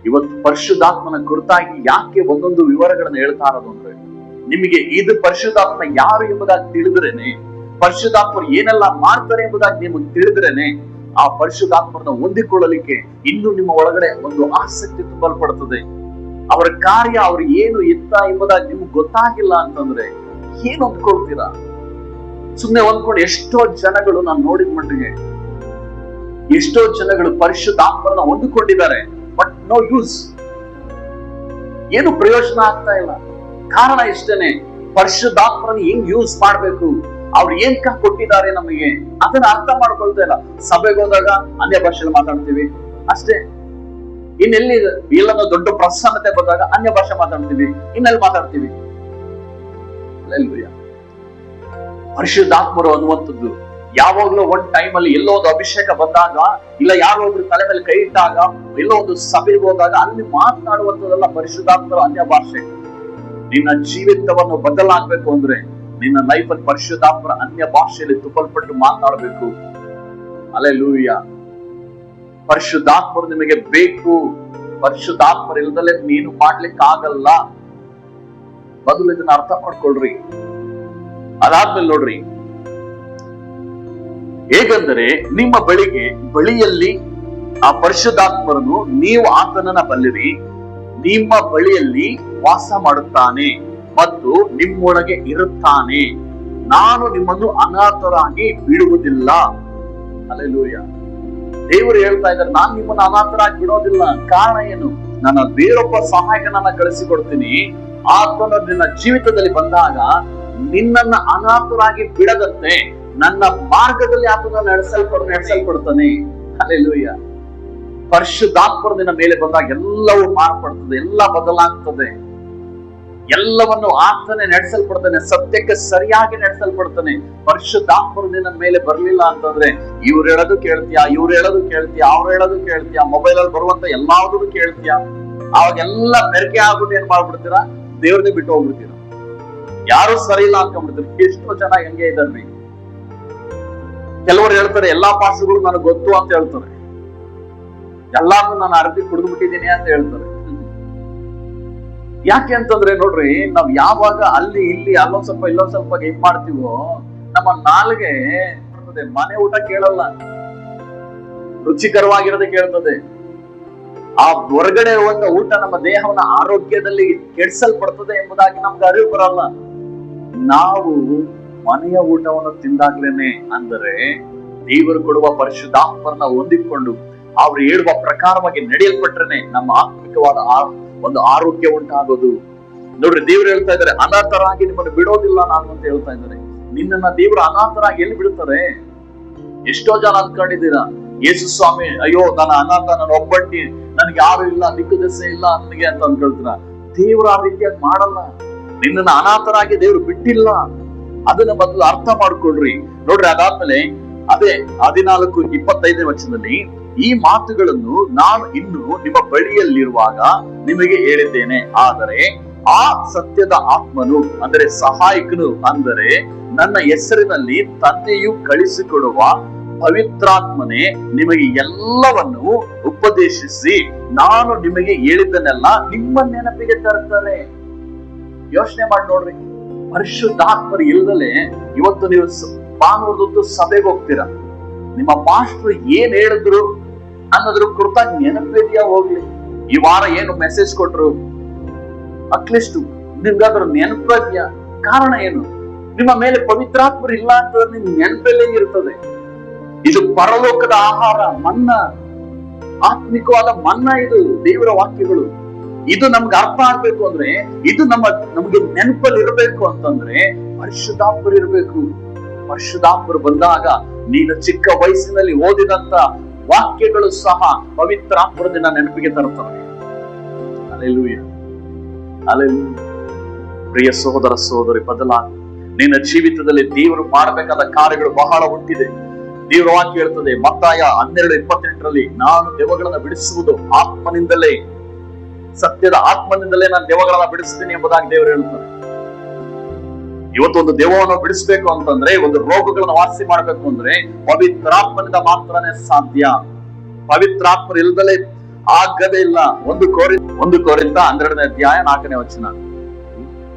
ಇವತ್ತು ಪರಿಶುದ್ಧಾತ್ಮನ ಕುರಿತಾಗಿ ಯಾಕೆ ಒಂದೊಂದು ವಿವರಗಳನ್ನ ಹೇಳ್ತಾ ಇರೋದು ಅಂದ್ರೆ, ನಿಮಗೆ ಇದು ಪರಿಶುದ್ಧಾತ್ಮ ಯಾರು ಎಂಬುದಾಗಿ ತಿಳಿದ್ರೇನೆ, ಪರಿಶುದ್ಧಾತ್ಮರು ಏನೆಲ್ಲ ಮಾಡ್ತಾರೆ ಎಂಬುದಾಗಿ ನಿಮಗೆ ತಿಳಿದ್ರೇನೆ, ಆ ಪರಿಶುದ್ಧಾತ್ಮರನ್ನ ಹೊಂದಿಕೊಳ್ಳಲಿಕ್ಕೆ ಇನ್ನು ನಿಮ್ಮ ಒಳಗಡೆ ಒಂದು ಆಸಕ್ತಿ ತುಂಬಲ್ಪಡ್ತದೆ. ಅವರ ಕಾರ್ಯ, ಅವ್ರು ಏನು ಎತ್ತ ಎಂಬುದಾಗಿ ನಿಮ್ಗೆ ಗೊತ್ತಾಗಿಲ್ಲ ಅಂತಂದ್ರೆ ಏನ್ ಹೊಂದ್ಕೊಳ್ತೀರಾ? ಸುಮ್ನೆ ಹೊಂದ್ಕೊಂಡು ಎಷ್ಟೋ ಜನಗಳು, ನಾನು ನೋಡಿದ ಮಟ್ಟಿಗೆ ಎಷ್ಟೋ ಜನಗಳು ಪರಿಶುದ್ಧಾತ್ಮರನ್ನ ಹೊಂದಿಕೊಂಡಿದ್ದಾರೆ, ಬಟ್ ನೋ ಯೂಸ್, ಏನು ಪ್ರಯೋಜನ ಆಗ್ತಾ ಇಲ್ಲ. ಕಾರಣ ಇಷ್ಟೇನೆ, ಪರಿಶುದ್ಧಾತ್ಮರನ್ನ ಹೆಂಗ್ ಯೂಸ್ ಮಾಡ್ಬೇಕು, ಅವ್ರು ಏನ್ ಕೊಟ್ಟಿದ್ದಾರೆ ನಮಗೆ ಅದನ್ನ ಅರ್ಥ ಮಾಡ್ಕೊಳ್ತಾ ಇಲ್ಲ. ಸಭೆಗೆ ಹೋದಾಗ ಅನ್ಯ ಭಾಷೆಯಲ್ಲಿ ಮಾತಾಡ್ತೀವಿ ಅಷ್ಟೇ. ಇನ್ನೆಲ್ಲಿ ಎಲ್ಲನೋ ದೊಡ್ಡ ಪ್ರಸನ್ನತೆ ಬಂದಾಗ ಅನ್ಯ ಭಾಷೆ ಮಾತಾಡ್ತೀವಿ, ಇನ್ನೆಲ್ಲಿ ಮಾತಾಡ್ತೀವಿ? ಪರಿಶುದ್ಧಾತ್ಮರು ಅನ್ನುವಂಥದ್ದು ಯಾವಾಗ್ಲೂ ಒಂದ್ ಟೈಮ್ ಅಲ್ಲಿ ಎಲ್ಲೋ ಒಂದು ಅಭಿಷೇಕ ಬಂದಾಗ, ಇಲ್ಲ ಯಾರೋ ಒಬ್ರು ತಲೆ ಮೇಲೆ ಕೈ ಇಟ್ಟಾಗ, ಎಲ್ಲೋ ಒಂದು ಸಭೆಗೆ ಹೋದಾಗ ಅಲ್ಲಿ ಮಾತನಾಡುವಂಥದ್ದೆಲ್ಲ ಪರಿಶುದ್ಧಾತ್ಮರ ಅನ್ಯ ಭಾಷೆ. ನಿನ್ನ ಜೀವಿತವನ್ನು ಬದಲಾಗಬೇಕು ಅಂದ್ರೆ ನಿನ್ನ ಲೈಫ್ ಅಲ್ಲಿ ಪರಿಶುದ್ಧಾತ್ಮರ ಅನ್ಯ ಭಾಷೆಯಲ್ಲಿ ತುಂಬಲ್ಪಟ್ಟು ಮಾತನಾಡಬೇಕು. ಹಲ್ಲೆಲೂಯಾ. ಪರಿಶುದ್ಧಾತ್ಮರು ನಿಮಗೆ ಬೇಕು. ಪರಿಶುದ್ಧಾತ್ಮರು ಇಲ್ಲದಲ್ಲೇ ನೀನು ಮಾಡ್ಲಿಕ್ಕೆ ಆಗಲ್ಲ. ಬದಲು ಇದನ್ನ ಅರ್ಥ ಮಾಡ್ಕೊಳ್ರಿ. ಅದಾದ್ಮೇಲೆ ನೋಡ್ರಿ, ಹೇಗೆಂದರೆ ನಿಮ್ಮ ಬಳಿಯಲ್ಲಿ ಆ ಪರಿಶುದ್ಧಾತ್ಮರನ್ನು ನೀವು ಆತನನ್ನ ಬಲ್ಲಿರಿ, ನಿಮ್ಮ ಬಳಿಯಲ್ಲಿ ವಾಸ ಮಾಡುತ್ತಾನೆ ಮತ್ತು ನಿಮ್ಮೊಳಗೆ ಇರುತ್ತಾನೆ. ನಾನು ನಿಮ್ಮನ್ನು ಅನಾಥರಾಗಿ ಬಿಡುವುದಿಲ್ಲ. ಹಲ್ಲೆಲೂಯಾ. ದೇವರು ಹೇಳ್ತಾ ಇದ್ದಾರೆ, ನಾನ್ ನಿಮ್ಮನ್ನ ಅನಾಥರಾಗಿ ಬಿಡೋದಿಲ್ಲ. ಕಾರಣ ಏನು? ನನ್ನ ಬೇರೊಬ್ಬ ಸಹಾಯಕನನ್ನ ಕಳಿಸಿಕೊಡ್ತೀನಿ. ಆತನ ನಿನ್ನ ಜೀವಿತದಲ್ಲಿ ಬಂದಾಗ ನಿನ್ನನ್ನ ಅನಾಥರಾಗಿ ಬಿಡದಂತೆ ನನ್ನ ಮಾರ್ಗದಲ್ಲಿ ಆತನ ನಡೆಸಲ್ಪಡ್ತಾನೆ. ಹಲ್ಲೆಲೂಯಾ. ಪರಿಶುದ್ಧಾತ್ಮರು ನಿನ್ನ ಮೇಲೆ ಬಂದಾಗ ಎಲ್ಲವೂ ಮಾರ್ಪಡ್ತದೆ, ಎಲ್ಲ ಬದಲಾಗ್ತದೆ. ಎಲ್ಲವನ್ನು ಆತನೇ ನಡೆಸಲ್ಪಡ್ತಾನೆ, ಸತ್ಯಕ್ಕೆ ಸರಿಯಾಗಿ ನಡೆಸಲ್ಪಡ್ತಾನೆ. ಪರಿಶುದ್ಧಾತ್ಮರು ನಿನ್ನ ಮೇಲೆ ಬರ್ಲಿಲ್ಲ ಅಂತಂದ್ರೆ ಇವ್ರು ಹೇಳೋದು ಕೇಳ್ತೀಯಾ, ಇವ್ರು ಹೇಳೋದು ಕೇಳ್ತೀಯಾ, ಅವ್ರು ಹೇಳೋದು ಕೇಳ್ತೀಯಾ, ಮೊಬೈಲ್ ಅಲ್ಲಿ ಬರುವಂತ ಎಲ್ಲಾವುದನ್ನು ಕೇಳ್ತೀಯಾ. ಅವಾಗೆಲ್ಲ ಬೆರಕೆ ಆಗ್ಬಿಟ್ಟು ಏನ್ ಮಾಡ್ಬಿಡ್ತೀರಾ? ದೇವ್ರನ್ನೇ ಬಿಟ್ಟು ಹೋಗ್ಬಿಡ್ತೀರಾ. ಯಾರು ಸರಿ ಇಲ್ಲ ಅನ್ಕೊಂಡ್ಬಿಡ್ತೀರಿ. ಎಷ್ಟೋ ಜನ ಹೆಂಗೆ ಇದ್ದಾರ್ರಿ. ಕೆಲವರು ಹೇಳ್ತಾರೆ ಎಲ್ಲಾ ಪಾಸ್ಗಳು ನನಗೆ ಗೊತ್ತು ಅಂತ ಹೇಳ್ತಾರೆ, ಎಲ್ಲಾನು ನಾನು ಅರ್ಧಿ ಕುಡಿದು ಬಿಟ್ಟಿದ್ದೀನಿ ಅಂತ ಹೇಳ್ತಾರೆ. ಯಾಕೆ ಅಂತಂದ್ರೆ ನೋಡ್ರಿ, ನಾವ್ ಯಾವಾಗ ಅಲ್ಲಿ ಇಲ್ಲಿ ಅಲ್ಲೊಂದ್ ಸ್ವಲ್ಪ ಇಲ್ಲೊಂದ್ ಸ್ವಲ್ಪ ಏನ್ ಮಾಡ್ತೀವೋ ನಮ್ಮ ನಾಲ್ಗೆ ಮನೆ ಊಟ ಕೇಳಲ್ಲ, ರುಚಿಕರವಾಗಿರೋದೇ ಕೇಳ್ತದೆ. ಆ ಹೊರಗಡೆ ಹೋದ ಊಟ ನಮ್ಮ ದೇಹವನ್ನ ಆರೋಗ್ಯದಲ್ಲಿ ಕೆಡಿಸಲ್ಪಡ್ತದೆ ಎಂಬುದಾಗಿ ನಮ್ಗೆ ಅರಿವು ಬರಲ್ಲ. ನಾವು ಮನೆಯ ಊಟವನ್ನು ತಿಂದಾಗ್ಲೇನೆ, ಅಂದರೆ ದೇವರು ಕೊಡುವ ಪರಿಶುದ್ಧಾತ್ಮರನ್ನ ಹೊಂದಿಕೊಂಡು ಅವ್ರು ಹೇಳುವ ಪ್ರಕಾರವಾಗಿ ನಡೆಯಲ್ಪಟ್ರೇನೆ ನಮ್ಮ ಆತ್ಮಿಕವಾದ ಒಂದು ಆರೋಗ್ಯ ಉಂಟಾಗೋದು. ನೋಡ್ರಿ, ದೇವ್ರು ಹೇಳ್ತಾ ಇದ್ದಾರೆ, ಅನಾಥರಾಗಿ ನಿಮ್ಮನ್ನು ಬಿಡೋದಿಲ್ಲ ನಾನು ಅಂತ ಹೇಳ್ತಾ ಇದ್ದಾರೆ. ನಿನ್ನನ್ನ ದೇವರು ಅನಾಥರಾಗಿ ಎಲ್ಲಿ ಬಿಡ್ತಾರೆ? ಎಷ್ಟೋ ಜನ ಅನ್ಕೊಂಡಿದ್ದೀರಾ, ಯೇಸು ಸ್ವಾಮಿ ಅಯ್ಯೋ ನಾನು ಅನಾಥ, ನಾನು ಒಬ್ಬಂಟಿ, ನನ್ಗೆ ಯಾರು ಇಲ್ಲ, ದಿಕ್ಕು ದೆಸೆ ಇಲ್ಲ ನನಗೆ ಅಂತ ಅನ್ಕೊಳ್ತೀರ. ದೇವ್ರು ಆ ರೀತಿಯಾಗಿ ಮಾಡಲ್ಲ. ನಿನ್ನನ್ನ ಅನಾಥರಾಗಿ ದೇವ್ರು ಬಿಟ್ಟಿಲ್ಲ. ಅದನ್ನ ಮೊದಲು ಅರ್ಥ ಮಾಡ್ಕೊಳ್ರಿ. ನೋಡ್ರಿ, ಅದಾದ್ಮೇಲೆ ಅದೇ 14:25 ವಚನದಲ್ಲಿ, ಈ ಮಾತುಗಳನ್ನು ನಾನು ಇನ್ನು ನಿಮ್ಮ ಬಳಿಯಲ್ಲಿರುವಾಗ ನಿಮಗೆ ಹೇಳಿದ್ದೇನೆ. ಆದರೆ ಆ ಸತ್ಯದ ಆತ್ಮನು, ಅಂದರೆ ಸಹಾಯಕನು, ಅಂದರೆ ನನ್ನ ಹೆಸರಿನಲ್ಲಿ ತಂದೆಯು ಕಳಿಸಿಕೊಡುವ ಪವಿತ್ರಾತ್ಮನೇ ನಿಮಗೆ ಎಲ್ಲವನ್ನು ಉಪದೇಶಿಸಿ ನಾನು ನಿಮಗೆ ಹೇಳಿದ್ದನ್ನೆಲ್ಲ ನಿಮ್ಮ ನೆನಪಿಗೆ ತರ್ತಾರೆ. ಯೋಚನೆ ಮಾಡಿ ನೋಡ್ರಿ, ಪರಿಶುದ್ಧಾತ್ಮರು ಇಲ್ಲದಲೆ ಇವತ್ತು ನೀವು ಭಾನುವಾರದೊತ್ತು ಸಭೆಗೆ ಹೋಗ್ತೀರಾ, ನಿಮ್ಮ ಪಾಸ್ಟರ್ ಏನ್ ಹೇಳಿದ್ರು ಅನ್ನೋದ್ರ ಕುರಿತಾಗಿ ನೆನಪಿದೆಯಾ? ಹೋಗ್ಲಿ, ಈ ವಾರ ಏನು ಮೆಸೇಜ್ ಕೊಟ್ರು ಅಟ್ಲೀಸ್ಟ್ ನಿಮ್ಗಾದ್ರೂ ನೆನಪಿದ್ಯಾ? ಕಾರಣ ಏನು? ನಿಮ್ಮ ಮೇಲೆ ಪವಿತ್ರಾತ್ಮರು ಇಲ್ಲ ಅಂತಂದ್ರೆ ನಿಮ್ ನೆನಪಲ್ಲೇ ಇರ್ತದೆ. ಇದು ಪರಲೋಕದ ಆಹಾರ, ಮನ್ನಾ, ಆತ್ಮಿಕವಾದ ಮನ್ನಾ. ಇದು ದೇವರ ವಾಕ್ಯಗಳು. ಇದು ನಮ್ಗೆ ಅರ್ಥ ಆಗ್ಬೇಕು ಅಂದ್ರೆ, ಇದು ನಮಗೆ ನೆನಪಲ್ಲಿ ಇರಬೇಕು ಅಂತಂದ್ರೆ ಪರಿಶುದ್ಧಾತ್ಮರು ಇರಬೇಕು. ಪರಿಶುದ್ಧಾತ್ಮರು ಬಂದಾಗ ನೀನು ಚಿಕ್ಕ ವಯಸ್ಸಿನಲ್ಲಿ ಓದಿದಂತ ವಾಕ್ಯಗಳು ಸಹ ಪವಿತ್ರಾತ್ಮರದಿಂದ ನೆನಪಿಗೆ ತರುತ್ತವೆ. Hallelujah, hallelujah. ಪ್ರಿಯ ಸಹೋದರ ಸಹೋದರಿ, ಬದಲಾಗಿ ನಿನ್ನ ಜೀವಿತದಲ್ಲಿ ದೇವರು ಮಾಡಬೇಕಾದ ಕಾರ್ಯಗಳು ಬಹಳ ಉಂಟಿದೆ. ದೇವರ ವಾಕ್ಯ ಹೇಳ್ತದೆ, ಮತ್ತಾಯ 12:28ರಲ್ಲಿ, ನಾನು ದೆವ್ವಗಳನ್ನ ಬಿಡಿಸುವುದು ಆತ್ಮನಿಂದಲೇ, ಸತ್ಯದ ಆತ್ಮನಿಂದಲೇ ನಾನು ದೆವ್ವಗಳನ್ನ ಬಿಡಿಸ್ತೀನಿ ಎಂಬುದಾಗಿ ದೇವರು ಹೇಳ್ತಾರೆ. ಇವತ್ತೊಂದು ದೆವ್ವವನ್ನು ಬಿಡಿಸ್ಬೇಕು ಅಂತಂದ್ರೆ, ಒಂದು ರೋಗಗಳನ್ನ ವಾಸಿ ಮಾಡ್ಬೇಕು ಅಂದ್ರೆ ಪವಿತ್ರಾತ್ಮನಿಂದ ಮಾತ್ರನೇ ಸಾಧ್ಯ. ಪವಿತ್ರಾತ್ಮರು ಇಲ್ಲದಲೇ ಆಗದೇ ಇಲ್ಲ. 1 ಕೊರಿಂಥ 12:4 ವಚನ.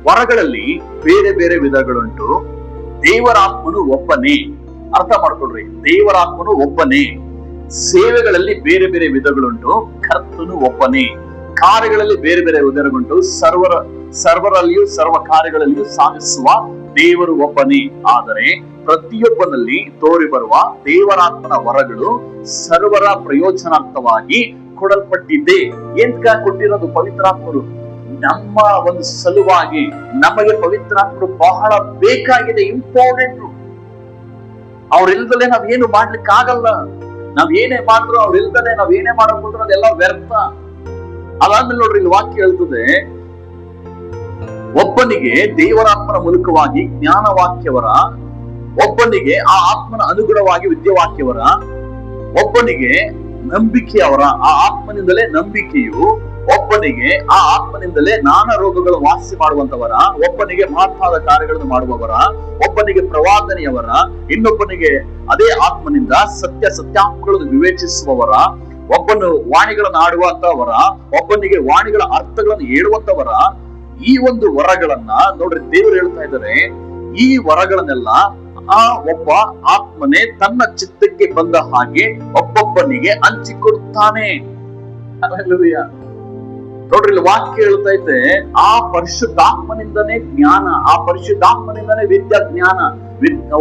ವರಗಳಲ್ಲಿ ಬೇರೆ ಬೇರೆ ವಿಧಗಳುಂಟು, ದೇವರಾತ್ಮನು ಒಬ್ಬನೇ. ಅರ್ಥ ಮಾಡ್ಕೊಳ್ರಿ, ದೇವರಾತ್ಮನು ಒಬ್ಬನೇ. ಸೇವೆಗಳಲ್ಲಿ ಬೇರೆ ಬೇರೆ ವಿಧಗಳುಂಟು, ಕರ್ತನು ಒಬ್ಬನೇ. ಕಾರ್ಯಗಳಲ್ಲಿ ಬೇರೆ ಬೇರೆ ವಿಧಗಳುಂಟು, ಸರ್ವರಲ್ಲಿಯೂ ಸರ್ವ ಕಾರ್ಯಗಳಲ್ಲಿಯೂ ಸಾಧಿಸುವ ದೇವರು ಒಬ್ಬನೇ. ಆದರೆ ಪ್ರತಿಯೊಬ್ಬನಲ್ಲಿ ತೋರಿ ಬರುವ ದೇವರಾತ್ಮನ ವರಗಳು ಸರ್ವರ ಪ್ರಯೋಜನಾರ್ಥವಾಗಿ ಕೊಡಲ್ಪಟ್ಟಿದೆ. ಎಂತ ಕೊಟ್ಟಿರೋದು? ಪವಿತ್ರಾತ್ಮರು ನಮ್ಮ ಒಂದು ಸಲುವಾಗಿ. ನಮಗೆ ಪವಿತ್ರಾತ್ಮರು ಬಹಳ ಬೇಕಾಗಿದೆ, ಇಂಪಾರ್ಟೆಂಟ್. ಅವ್ರಿಲ್ದಲೆ ನಾವೇನು ಮಾಡ್ಲಿಕ್ಕೆ ಆಗಲ್ಲ. ನಾವ್ ಏನೇ ಮಾಡಿದ್ರು ಅವ್ರಿಲ್ದಲೆ ನಾವೇನೇ ಮಾಡಕ್ ಹೋದ್ರೆ ಅದೆಲ್ಲ ವ್ಯರ್ಥ. ಅದಾದ್ಮೇಲೆ ನೋಡ್ರಿ, ಇಲ್ಲಿ ವಾಕ್ಯ ಹೇಳ್ತದೆ, ಒಬ್ಬನಿಗೆ ದೇವರಾತ್ಮನ ಮೂಲಕವಾಗಿ ಜ್ಞಾನ ವಾಕ್ಯವರ, ಒಬ್ಬನಿಗೆ ಆ ಆತ್ಮನ ಅನುಗುಣವಾಗಿ ವಿದ್ಯಾವಾಕ್ಯವರ, ಒಬ್ಬನಿಗೆ ನಂಬಿಕೆಯವರ, ಆ ಆತ್ಮನಿಂದಲೇ ನಂಬಿಕೆಯು, ಒಬ್ಬನಿಗೆ ಆ ಆತ್ಮನಿಂದಲೇ ನಾನಾ ರೋಗಗಳು ವಾಸಿ ಮಾಡುವಂತವರ, ಒಬ್ಬನಿಗೆ ಮಹತ್ತಾದ ಕಾರ್ಯಗಳನ್ನು ಮಾಡುವವರ, ಒಬ್ಬನಿಗೆ ಪ್ರವಾದನೆಯವರ, ಇನ್ನೊಬ್ಬನಿಗೆ ಅದೇ ಆತ್ಮನಿಂದ ಸತ್ಯಾಂಶಗಳನ್ನು ವಿವೇಚಿಸುವವರ, ಒಬ್ಬನು ವಾಣಿಗಳನ್ನು ಆಡುವಂತವರ, ಒಬ್ಬನಿಗೆ ವಾಣಿಗಳ ಅರ್ಥಗಳನ್ನು ಹೇಳುವಂತವರ. ಈ ಒಂದು ವರಗಳನ್ನ ನೋಡ್ರಿ, ದೇವರು ಹೇಳ್ತಾ ಇದ್ದಾರೆ, ಈ ವರಗಳನ್ನೆಲ್ಲ ಆ ಒಬ್ಬ ಆತ್ಮನೇ ತನ್ನ ಚಿತ್ತಕ್ಕೆ ಬಂದ ಹಾಗೆ ಒಬ್ಬೊಬ್ಬನಿಗೆ ಹಂಚಿಕೊಡುತ್ತಾನೆ. ನೋಡ್ರಿ, ಇಲ್ಲಿ ವಾಕ್ಯ ಹೇಳ್ತಾ ಇದ್ದೆ, ಆ ಪರಿಶುದ್ಧಾತ್ಮನಿಂದನೇ ಜ್ಞಾನ, ಆ ಪರಿಶುದ್ಧಾತ್ಮನಿಂದನೇ ವಿದ್ಯಾ ಜ್ಞಾನ,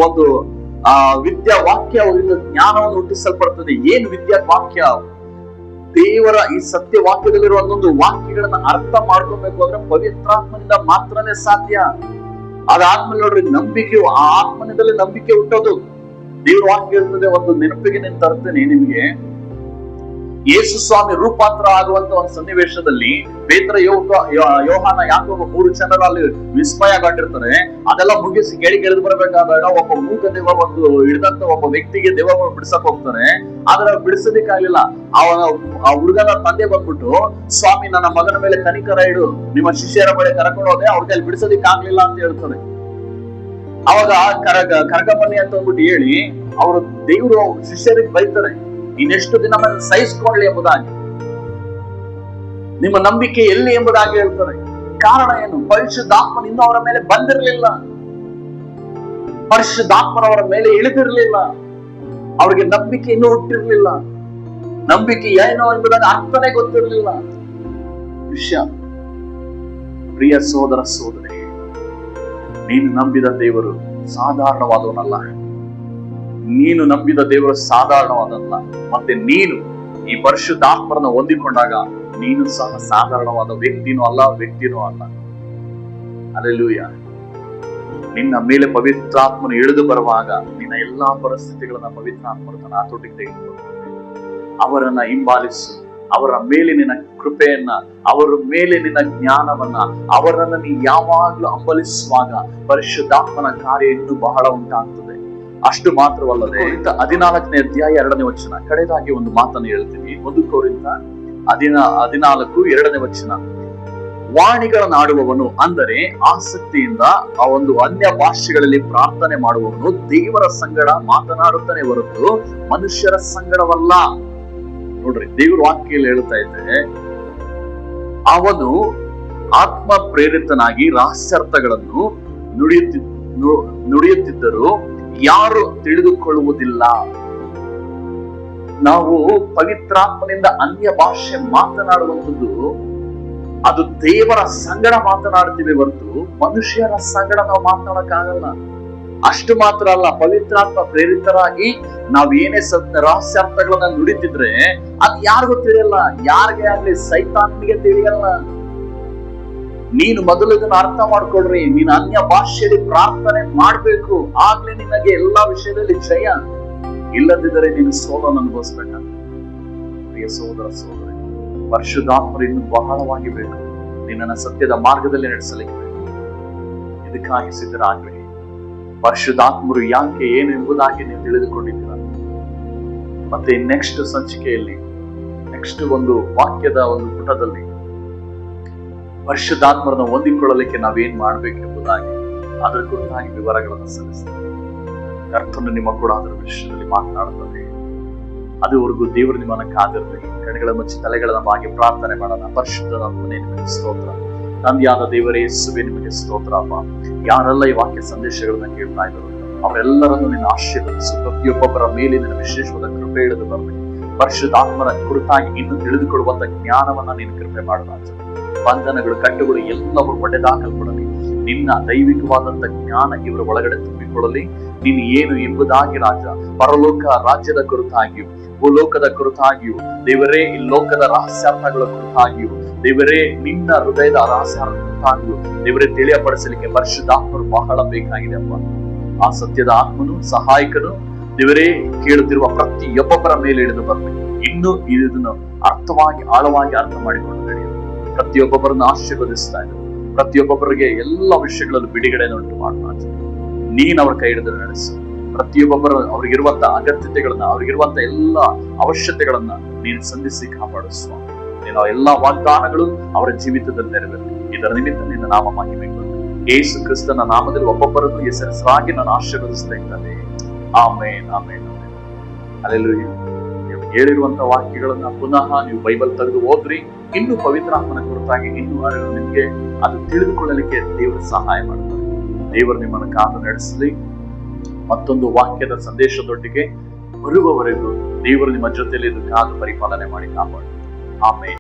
ಒಂದು ಆ ವಿದ್ಯಾ ವಾಕ್ಯ ಅವರಿಂದ ಜ್ಞಾನವನ್ನು ಹುಟ್ಟಿಸಲ್ಪಡ್ತದೆ. ಏನ್ ವಿದ್ಯಾ ವಾಕ್ಯ? ದೇವರ ಈ ಸತ್ಯ ವಾಕ್ಯದಲ್ಲಿರುವ ಒಂದೊಂದು ವಾಕ್ಯಗಳನ್ನ ಅರ್ಥ ಮಾಡ್ಕೋಬೇಕು ಅಂದ್ರೆ ಪವಿತ್ರಾತ್ಮನಿಂದ ಮಾತ್ರನೇ ಸಾಧ್ಯ. ಅದಾದ್ಮೇಲೆ ನೋಡ್ರಿ, ನಂಬಿಕೆ, ಆ ಆತ್ಮನಿಂದಲೇ ನಂಬಿಕೆ ಹುಟ್ಟೋದು. ದೇವ್ರ ವಾಕ್ಯ ಇರ್ತದೆ. ಒಂದು ನೆನಪಿಗೆ ನಾನು ತರ್ತೇನೆ ನಿಮ್ಗೆ. ಯೇಸು ಸ್ವಾಮಿ ರೂಪಾಂತರ ಆಗುವಂತ ಒಂದು ಸನ್ನಿವೇಶದಲ್ಲಿ ಪೇತ್ರ, ಯೋಹಾನ, ಯಾಕೋಬ 3 ಜನರು ಅಲ್ಲಿ ವಿಸ್ಮಯಗೊಂಡಿರ್ತಾರೆ. ಅದೆಲ್ಲ ಮುಗಿಸಿ ಕೆಳಗೆ ಬರಬೇಕಾದಾಗ ಒಬ್ಬ ಮೂಕ ದೆವ್ವ ಒಂದು ಹಿಡಿದಂತ ಒಬ್ಬ ವ್ಯಕ್ತಿಗೆ ದೆವ್ವಗಳು ಬಿಡಿಸಕ್ ಹೋಗ್ತಾರೆ. ಆದ್ರೆ ಬಿಡಿಸೋದಿಕ್ಕಾಗಲಿಲ್ಲ. ಆ ಹುಡುಗನ ತಂದೆ ಬಂದ್ಬಿಟ್ಟು, ಸ್ವಾಮಿ ನನ್ನ ಮಗನ ಮೇಲೆ ಕನಿಕರ ಇಡು, ನಿಮ್ಮ ಶಿಷ್ಯರ ಬಳಿ ಕರ್ಕೊಂಡು ಹೋದೆ, ಅವ್ರಿಗೆ ಅಲ್ಲಿ ಬಿಡಿಸೋದಿಕ್ಕಾಗ್ಲಿಲ್ಲ ಅಂತ ಹೇಳ್ತಾರೆ. ಅವಾಗ ಕರ್ಕಬನ್ನಿ ಅಂತ ಅಂದ್ಬಿಟ್ಟು ಹೇಳಿ ಅವರು ದೇವರು ಶಿಷ್ಯರಿಗೆ ಬೈತಾರೆ, ಇನ್ನೆಷ್ಟು ದಿನ ಸಹಿಸ್ಕೊಳ್ಳಿ ಎಂಬುದಾಗಿ, ನಿಮ್ಮ ನಂಬಿಕೆ ಎಲ್ಲಿ ಎಂಬುದಾಗಿ ಹೇಳ್ತಾರೆ. ಕಾರಣ ಏನು? ಪರಿಶುದ್ಧಾತ್ಮನಿಂದ ಅವರ ಮೇಲೆ ಬಂದಿರಲಿಲ್ಲ, ಪರಿಶುದ್ಧಾತ್ಮನವರ ಮೇಲೆ ಇಳಿದಿರಲಿಲ್ಲ, ಅವರಿಗೆ ನಂಬಿಕೆ ಇನ್ನೂ ಹುಟ್ಟಿರ್ಲಿಲ್ಲ, ನಂಬಿಕೆ ಏನೋ ಎಂಬುದಾಗಿ ಅರ್ಥನೇ ಗೊತ್ತಿರಲಿಲ್ಲ. ವಿಷಯ ಪ್ರಿಯ ಸೋದರ ಸೋದರಿ, ನೀನು ನಂಬಿದ ದೇವರು ಸಾಧಾರಣವಾದವನಲ್ಲ. ನೀನು ನಂಬಿದ ದೇವರು ಸಾಧಾರಣವಾದಲ್ಲ. ಮತ್ತೆ ನೀನು ಈ ಪರಿಶುದ್ಧಾತ್ಮರನ್ನ ಹೊಂದಿಕೊಂಡಾಗ ನೀನು ಸಹ ಸಾಧಾರಣವಾದ ವ್ಯಕ್ತಿನೂ ಅಲ್ಲ, ವ್ಯಕ್ತಿನೂ ಅಲ್ಲ. ಹಲ್ಲೆಲೂಯಾ. ನಿನ್ನ ಮೇಲೆ ಪವಿತ್ರಾತ್ಮನು ಇಳಿದು ಬರುವಾಗ ನಿನ್ನ ಎಲ್ಲಾ ಪರಿಸ್ಥಿತಿಗಳನ್ನ ಪವಿತ್ರಾತ್ಮರು ತನ್ನ ಹತೋಟಿಗೆ ತೆಗೆದುಕೊಂಡು ಅವರನ್ನ ಹಿಂಬಾಲಿಸು. ಅವರ ಮೇಲೆ ನಿನ್ನ ಕೃಪೆಯನ್ನ, ಅವರ ಮೇಲೆ ನಿನ್ನ ಜ್ಞಾನವನ್ನ, ಅವರನ್ನ ನೀ ಯಾವಾಗ್ಲೂ ಹಂಬಲಿಸುವಾಗ ಪರಿಶುದ್ಧಾತ್ಮನ ಕಾರ್ಯ ಇನ್ನೂ ಬಹಳ ಉಂಟಾಗ್ತದೆ. ಅಷ್ಟು ಮಾತ್ರವಲ್ಲದೆ 14ನೇ ಅಧ್ಯಾಯ 2ನೇ ವಚನ, ಕಡೆದಾಗಿ ಒಂದು ಮಾತನ್ನು ಹೇಳ್ತೀನಿ. 1 ಕೊರಿಂಥ 14 2ನೇ ವಚನ, ವಾಣಿಗಳನ್ನಾಡುವವನು ಅಂದರೆ ಆಸಕ್ತಿಯಿಂದ ಆ ಒಂದು ಅನ್ಯ ಭಾಷೆಗಳಲ್ಲಿ ಪ್ರಾರ್ಥನೆ ಮಾಡುವವನು ದೇವರ ಸಂಗಡ ಮಾತನಾಡುತ್ತಾನೆ ಹೊರತು ಮನುಷ್ಯರ ಸಂಗಡವಲ್ಲ. ನೋಡ್ರಿ, ದೇವರ ವಾಕ್ಯದಲ್ಲಿ ಹೇಳ್ತಾ ಇದ್ದೆ, ಅವನು ಆತ್ಮ ಪ್ರೇರಿತನಾಗಿ ರಹಸ್ಯಾರ್ಥಗಳನ್ನು ನುಡಿಯುತ್ತಿದ್ದರೂ ಯಾರು ತಿಳಿದುಕೊಳ್ಳುವುದಿಲ್ಲ. ನಾವು ಪವಿತ್ರಾತ್ಮನಿಂದ ಅನ್ಯ ಭಾಷೆ ಮಾತನಾಡುವಂಥದ್ದು ಅದು ದೇವರ ಸಂಗಡ ಮಾತನಾಡ್ತೀವಿ ಹೊರತು ಮನುಷ್ಯರ ಸಂಗಡ ನಾವು ಮಾತನಾಡಕ್ಕಾಗಲ್ಲ. ಅಷ್ಟು ಮಾತ್ರ ಅಲ್ಲ, ಪವಿತ್ರಾತ್ಮ ಪ್ರೇರಿತರಾಗಿ ನಾವೇನೇ ರಹಸ್ಯಾರ್ಥಗಳನ್ನ ನುಡಿತಿದ್ರೆ ಅದು ಯಾರಿಗೂ ತಿಳಿಯಲ್ಲ. ಯಾರಿಗೆ ಆಗ್ಲಿ, ಸೈತಾನಿಗೆ ತಿಳಿಯಲ್ಲ. ನೀನು ಮೊದಲು ಇದನ್ನ ಅರ್ಥ ಮಾಡ್ಕೊಳ್ರಿ. ನೀನು ಅನ್ಯ ಭಾಷೆಯಲ್ಲಿ ಪ್ರಾರ್ಥನೆ ಮಾಡ್ಬೇಕು, ಆಗ್ಲೇ ನಿನಗೆ ಎಲ್ಲಾ ವಿಷಯದಲ್ಲಿ ಜಯ. ಇಲ್ಲದಿದ್ದರೆ ನೀನು ಸೋಲನ್ನು ಅನುಭವಿಸ್ಬೇಕಾಗ್ತದೆ. ಪ್ರಿಯ ಸೋದರ ಸೋದರಿ, ಪರಿಶುದ್ಧಾತ್ಮರು ಇನ್ನು ಬಹಳವಾಗಿ ಬೇಕು. ನಿನ್ನನ್ನು ಸತ್ಯದ ಮಾರ್ಗದಲ್ಲಿ ನಡೆಸಲಿಕ್ಕೆ ಬೇಕು. ಇದಕ್ಕಾಗಿ ಸಿದ್ಧರಾಗ್ರಿ. ಪರಿಶುದ್ಧಾತ್ಮರು ಯಾಕೆ ಏನು ಎಂಬುದಾಗಿ ನೀವು ತಿಳಿದುಕೊಂಡಿದ್ದೀರ. ಮತ್ತೆ ನೆಕ್ಸ್ಟ್ ಸಂಚಿಕೆಯಲ್ಲಿ, ನೆಕ್ಸ್ಟ್ ಒಂದು ವಾಕ್ಯದ ಒಂದು ಪುಟದಲ್ಲಿ ಪರಿಶುದ್ಧಾತ್ಮರನ್ನು ಹೊಂದಿಕೊಳ್ಳಲಿಕ್ಕೆ ನಾವೇನ್ ಮಾಡ್ಬೇಕು ಎಂಬುದಾಗಿ ಅದರ ಕುರಿತಾಗಿ ವಿವರಗಳನ್ನು ಸಲ್ಲಿಸ್ತಾರೆ. ಕರ್ತನು ನಿಮ್ಮ ಕೂಡ ಅದರ ವಿಷಯದಲ್ಲಿ ಮಾತನಾಡುತ್ತದೆ. ಅದುವರೆಗೂ ದೇವರು ನಿಮ್ಮನ್ನ ಕಾದಿರಲಿ. ಕಣ್ಣುಗಳ ಮುಚ್ಚಿ ತಲೆಗಳನ್ನ ಬಾಗಿ ಪ್ರಾರ್ಥನೆ ಮಾಡೋಣ. ಪರಿಶುದ್ಧಾತ್ಮನೇ ನಿಮಗೆ ಸ್ತೋತ್ರ. ತಂದೆಯಾದ ದೇವರೇ ಯೇಸುವೇ ನಿಮಗೆ ಸ್ತೋತ್ರ. ಅಪ್ಪ, ಯಾರೆಲ್ಲ ಈ ವಾಕ್ಯ ಸಂದೇಶಗಳನ್ನ ಕೇಳ್ತಾ ಇದ್ದಾರೆ ಅವರೆಲ್ಲರನ್ನು ನಿನ್ನ ಆಶೀರ್ವದಿಸು. ಪ್ರತಿಯೊಬ್ಬೊಬ್ಬರ ಮೇಲೆ ನಿನ್ನ ವಿಶೇಷವಾದ ಕೃಪೆ ಇಳಿದು ಬರಲಿ. ಪರಿಶುದ್ಧಾತ್ಮರ ಕುರಿತಾಗಿ ಇನ್ನು ತಿಳಿದುಕೊಳ್ಳುವಂತ ಜ್ಞಾನವನ್ನ ನೀನು ಕೃಪೆ ಮಾಡೋಣ. ಬಂಧನಗಳು, ಕಟ್ಟುಗಳು ಎಲ್ಲವೂ ಒಡೆದಾಕಲ್ಪಡಲಿ. ನಿನ್ನ ದೈವಿಕವಾದಂತ ಜ್ಞಾನ ಇವರ ಒಳಗಡೆ ತುಂಬಿಕೊಳ್ಳಲಿ. ನೀನು ಏನು ಎಂಬುದಾಗಿ ರಾಜ, ಪರಲೋಕ ರಾಜ್ಯದ ಕುರಿತಾಗಿಯೂ ಭೂಲೋಕದ ಕುರಿತಾಗಿಯೂ ದೇವರೇ, ಈ ಲೋಕದ ರಹಸ್ಯಾರ್ಥಗಳ ಕುರಿತಾಗಿಯೂ ದೇವರೇ, ನಿನ್ನ ಹೃದಯದ ರಹಸ್ಯಾರ್ಥ ಕುರಿತಾಗಿಯೂ ದೇವರೇ ತಿಳಿಯಪಡಿಸಲಿಕ್ಕೆ ಪರಿಶುದ್ಧಾತ್ಮರು ಬಹಳ ಬೇಕಾಗಿದೆ ಅಪ್ಪ. ಆ ಸತ್ಯದ ಆತ್ಮನು, ಸಹಾಯಕನು ದೇವರೇ ಕೇಳುತ್ತಿರುವ ಪ್ರತಿಯೊಬ್ಬೊಬ್ಬರ ಮೇಲೆ ಇಳಿದು ಬರಬೇಕು. ಇನ್ನು ಇದನ್ನು ಅರ್ಥವಾಗಿ, ಆಳವಾಗಿ ಅರ್ಥ ಮಾಡಿಕೊಂಡು ನಡೆಯುತ್ತೆ. ಪ್ರತಿಯೊಬ್ಬೊಬ್ಬರನ್ನು ಆಶೀರ್ವದಿಸ್ತಾ ಇದ್ದಾರೆ. ಪ್ರತಿಯೊಬ್ಬೊಬ್ಬರಿಗೆ ಎಲ್ಲ ವಿಷಯಗಳಲ್ಲೂ ಬಿಡುಗಡೆಯನ್ನು ಉಂಟು ಮಾಡೋಣ. ನೀನ್ ಅವ್ರ ಕೈ ಹಿಡಿದು ನಡೆಸು. ಪ್ರತಿಯೊಬ್ಬೊಬ್ಬರ ಅವ್ರಿಗಿರುವಂತ ಅಗತ್ಯತೆಗಳನ್ನ, ಅವ್ರಿಗಿರುವಂತ ಎಲ್ಲ ಅವಶ್ಯಕತೆಗಳನ್ನ ನೀನು ಸಂಧಿಸಿ ಕಾಪಾಡಿಸುವ. ನೀನು ಎಲ್ಲಾ ವಾಗ್ದಾನಗಳು ಅವರ ಜೀವಿತದಲ್ಲಿ ನೆರವೇರಲಿ. ಇದರ ನಿಮಿತ್ತ ನಿನ್ನ ನಾಮ ಮಹಿಮೆಗೆ ಯೇಸು ಕ್ರಿಸ್ತನ ನಾಮದಲ್ಲಿ ಒಬ್ಬೊಬ್ಬರನ್ನು ಹೆಸರಿಸಲಾಗಿ ನಾನು ಆಶೀರ್ವದಿಸ್ತಾ ಇದ್ದೇನೆ. ಆಮೇನ್, ಆಮೇನ್, ಆಮೇನ್. ಹಲ್ಲೆಲೂಯಾ. ನೀವು ಹೇಳಿರುವಂತಹ ವಾಕ್ಯಗಳನ್ನ ಪುನಃ ನೀವು ಬೈಬಲ್ ತೆಗೆದು ಓದ್ರಿ. ಇನ್ನು ಪವಿತ್ರಾತ್ಮನ ಕುರಿತಾಗಿ ಇನ್ನೂ ನಿಮ್ಗೆ ಅದು ತಿಳಿದುಕೊಳ್ಳಲಿಕ್ಕೆ ದೇವರು ಸಹಾಯ ಮಾಡ್ತಾರೆ. ದೇವರು ನಿಮ್ಮನ್ನು ಕಾದು ನಡೆಸಲಿ. ಮತ್ತೊಂದು ವಾಕ್ಯದ ಸಂದೇಶದೊಟ್ಟಿಗೆ ಬರುವವರೆಗೂ ದೇವರು ನಿಮ್ಮ ಜೊತೆಯಲ್ಲಿ ಕಾದು ಪರಿಪಾಲನೆ ಮಾಡಿ ಕಾಪಾಡಿ. ಆಮೇಲೆ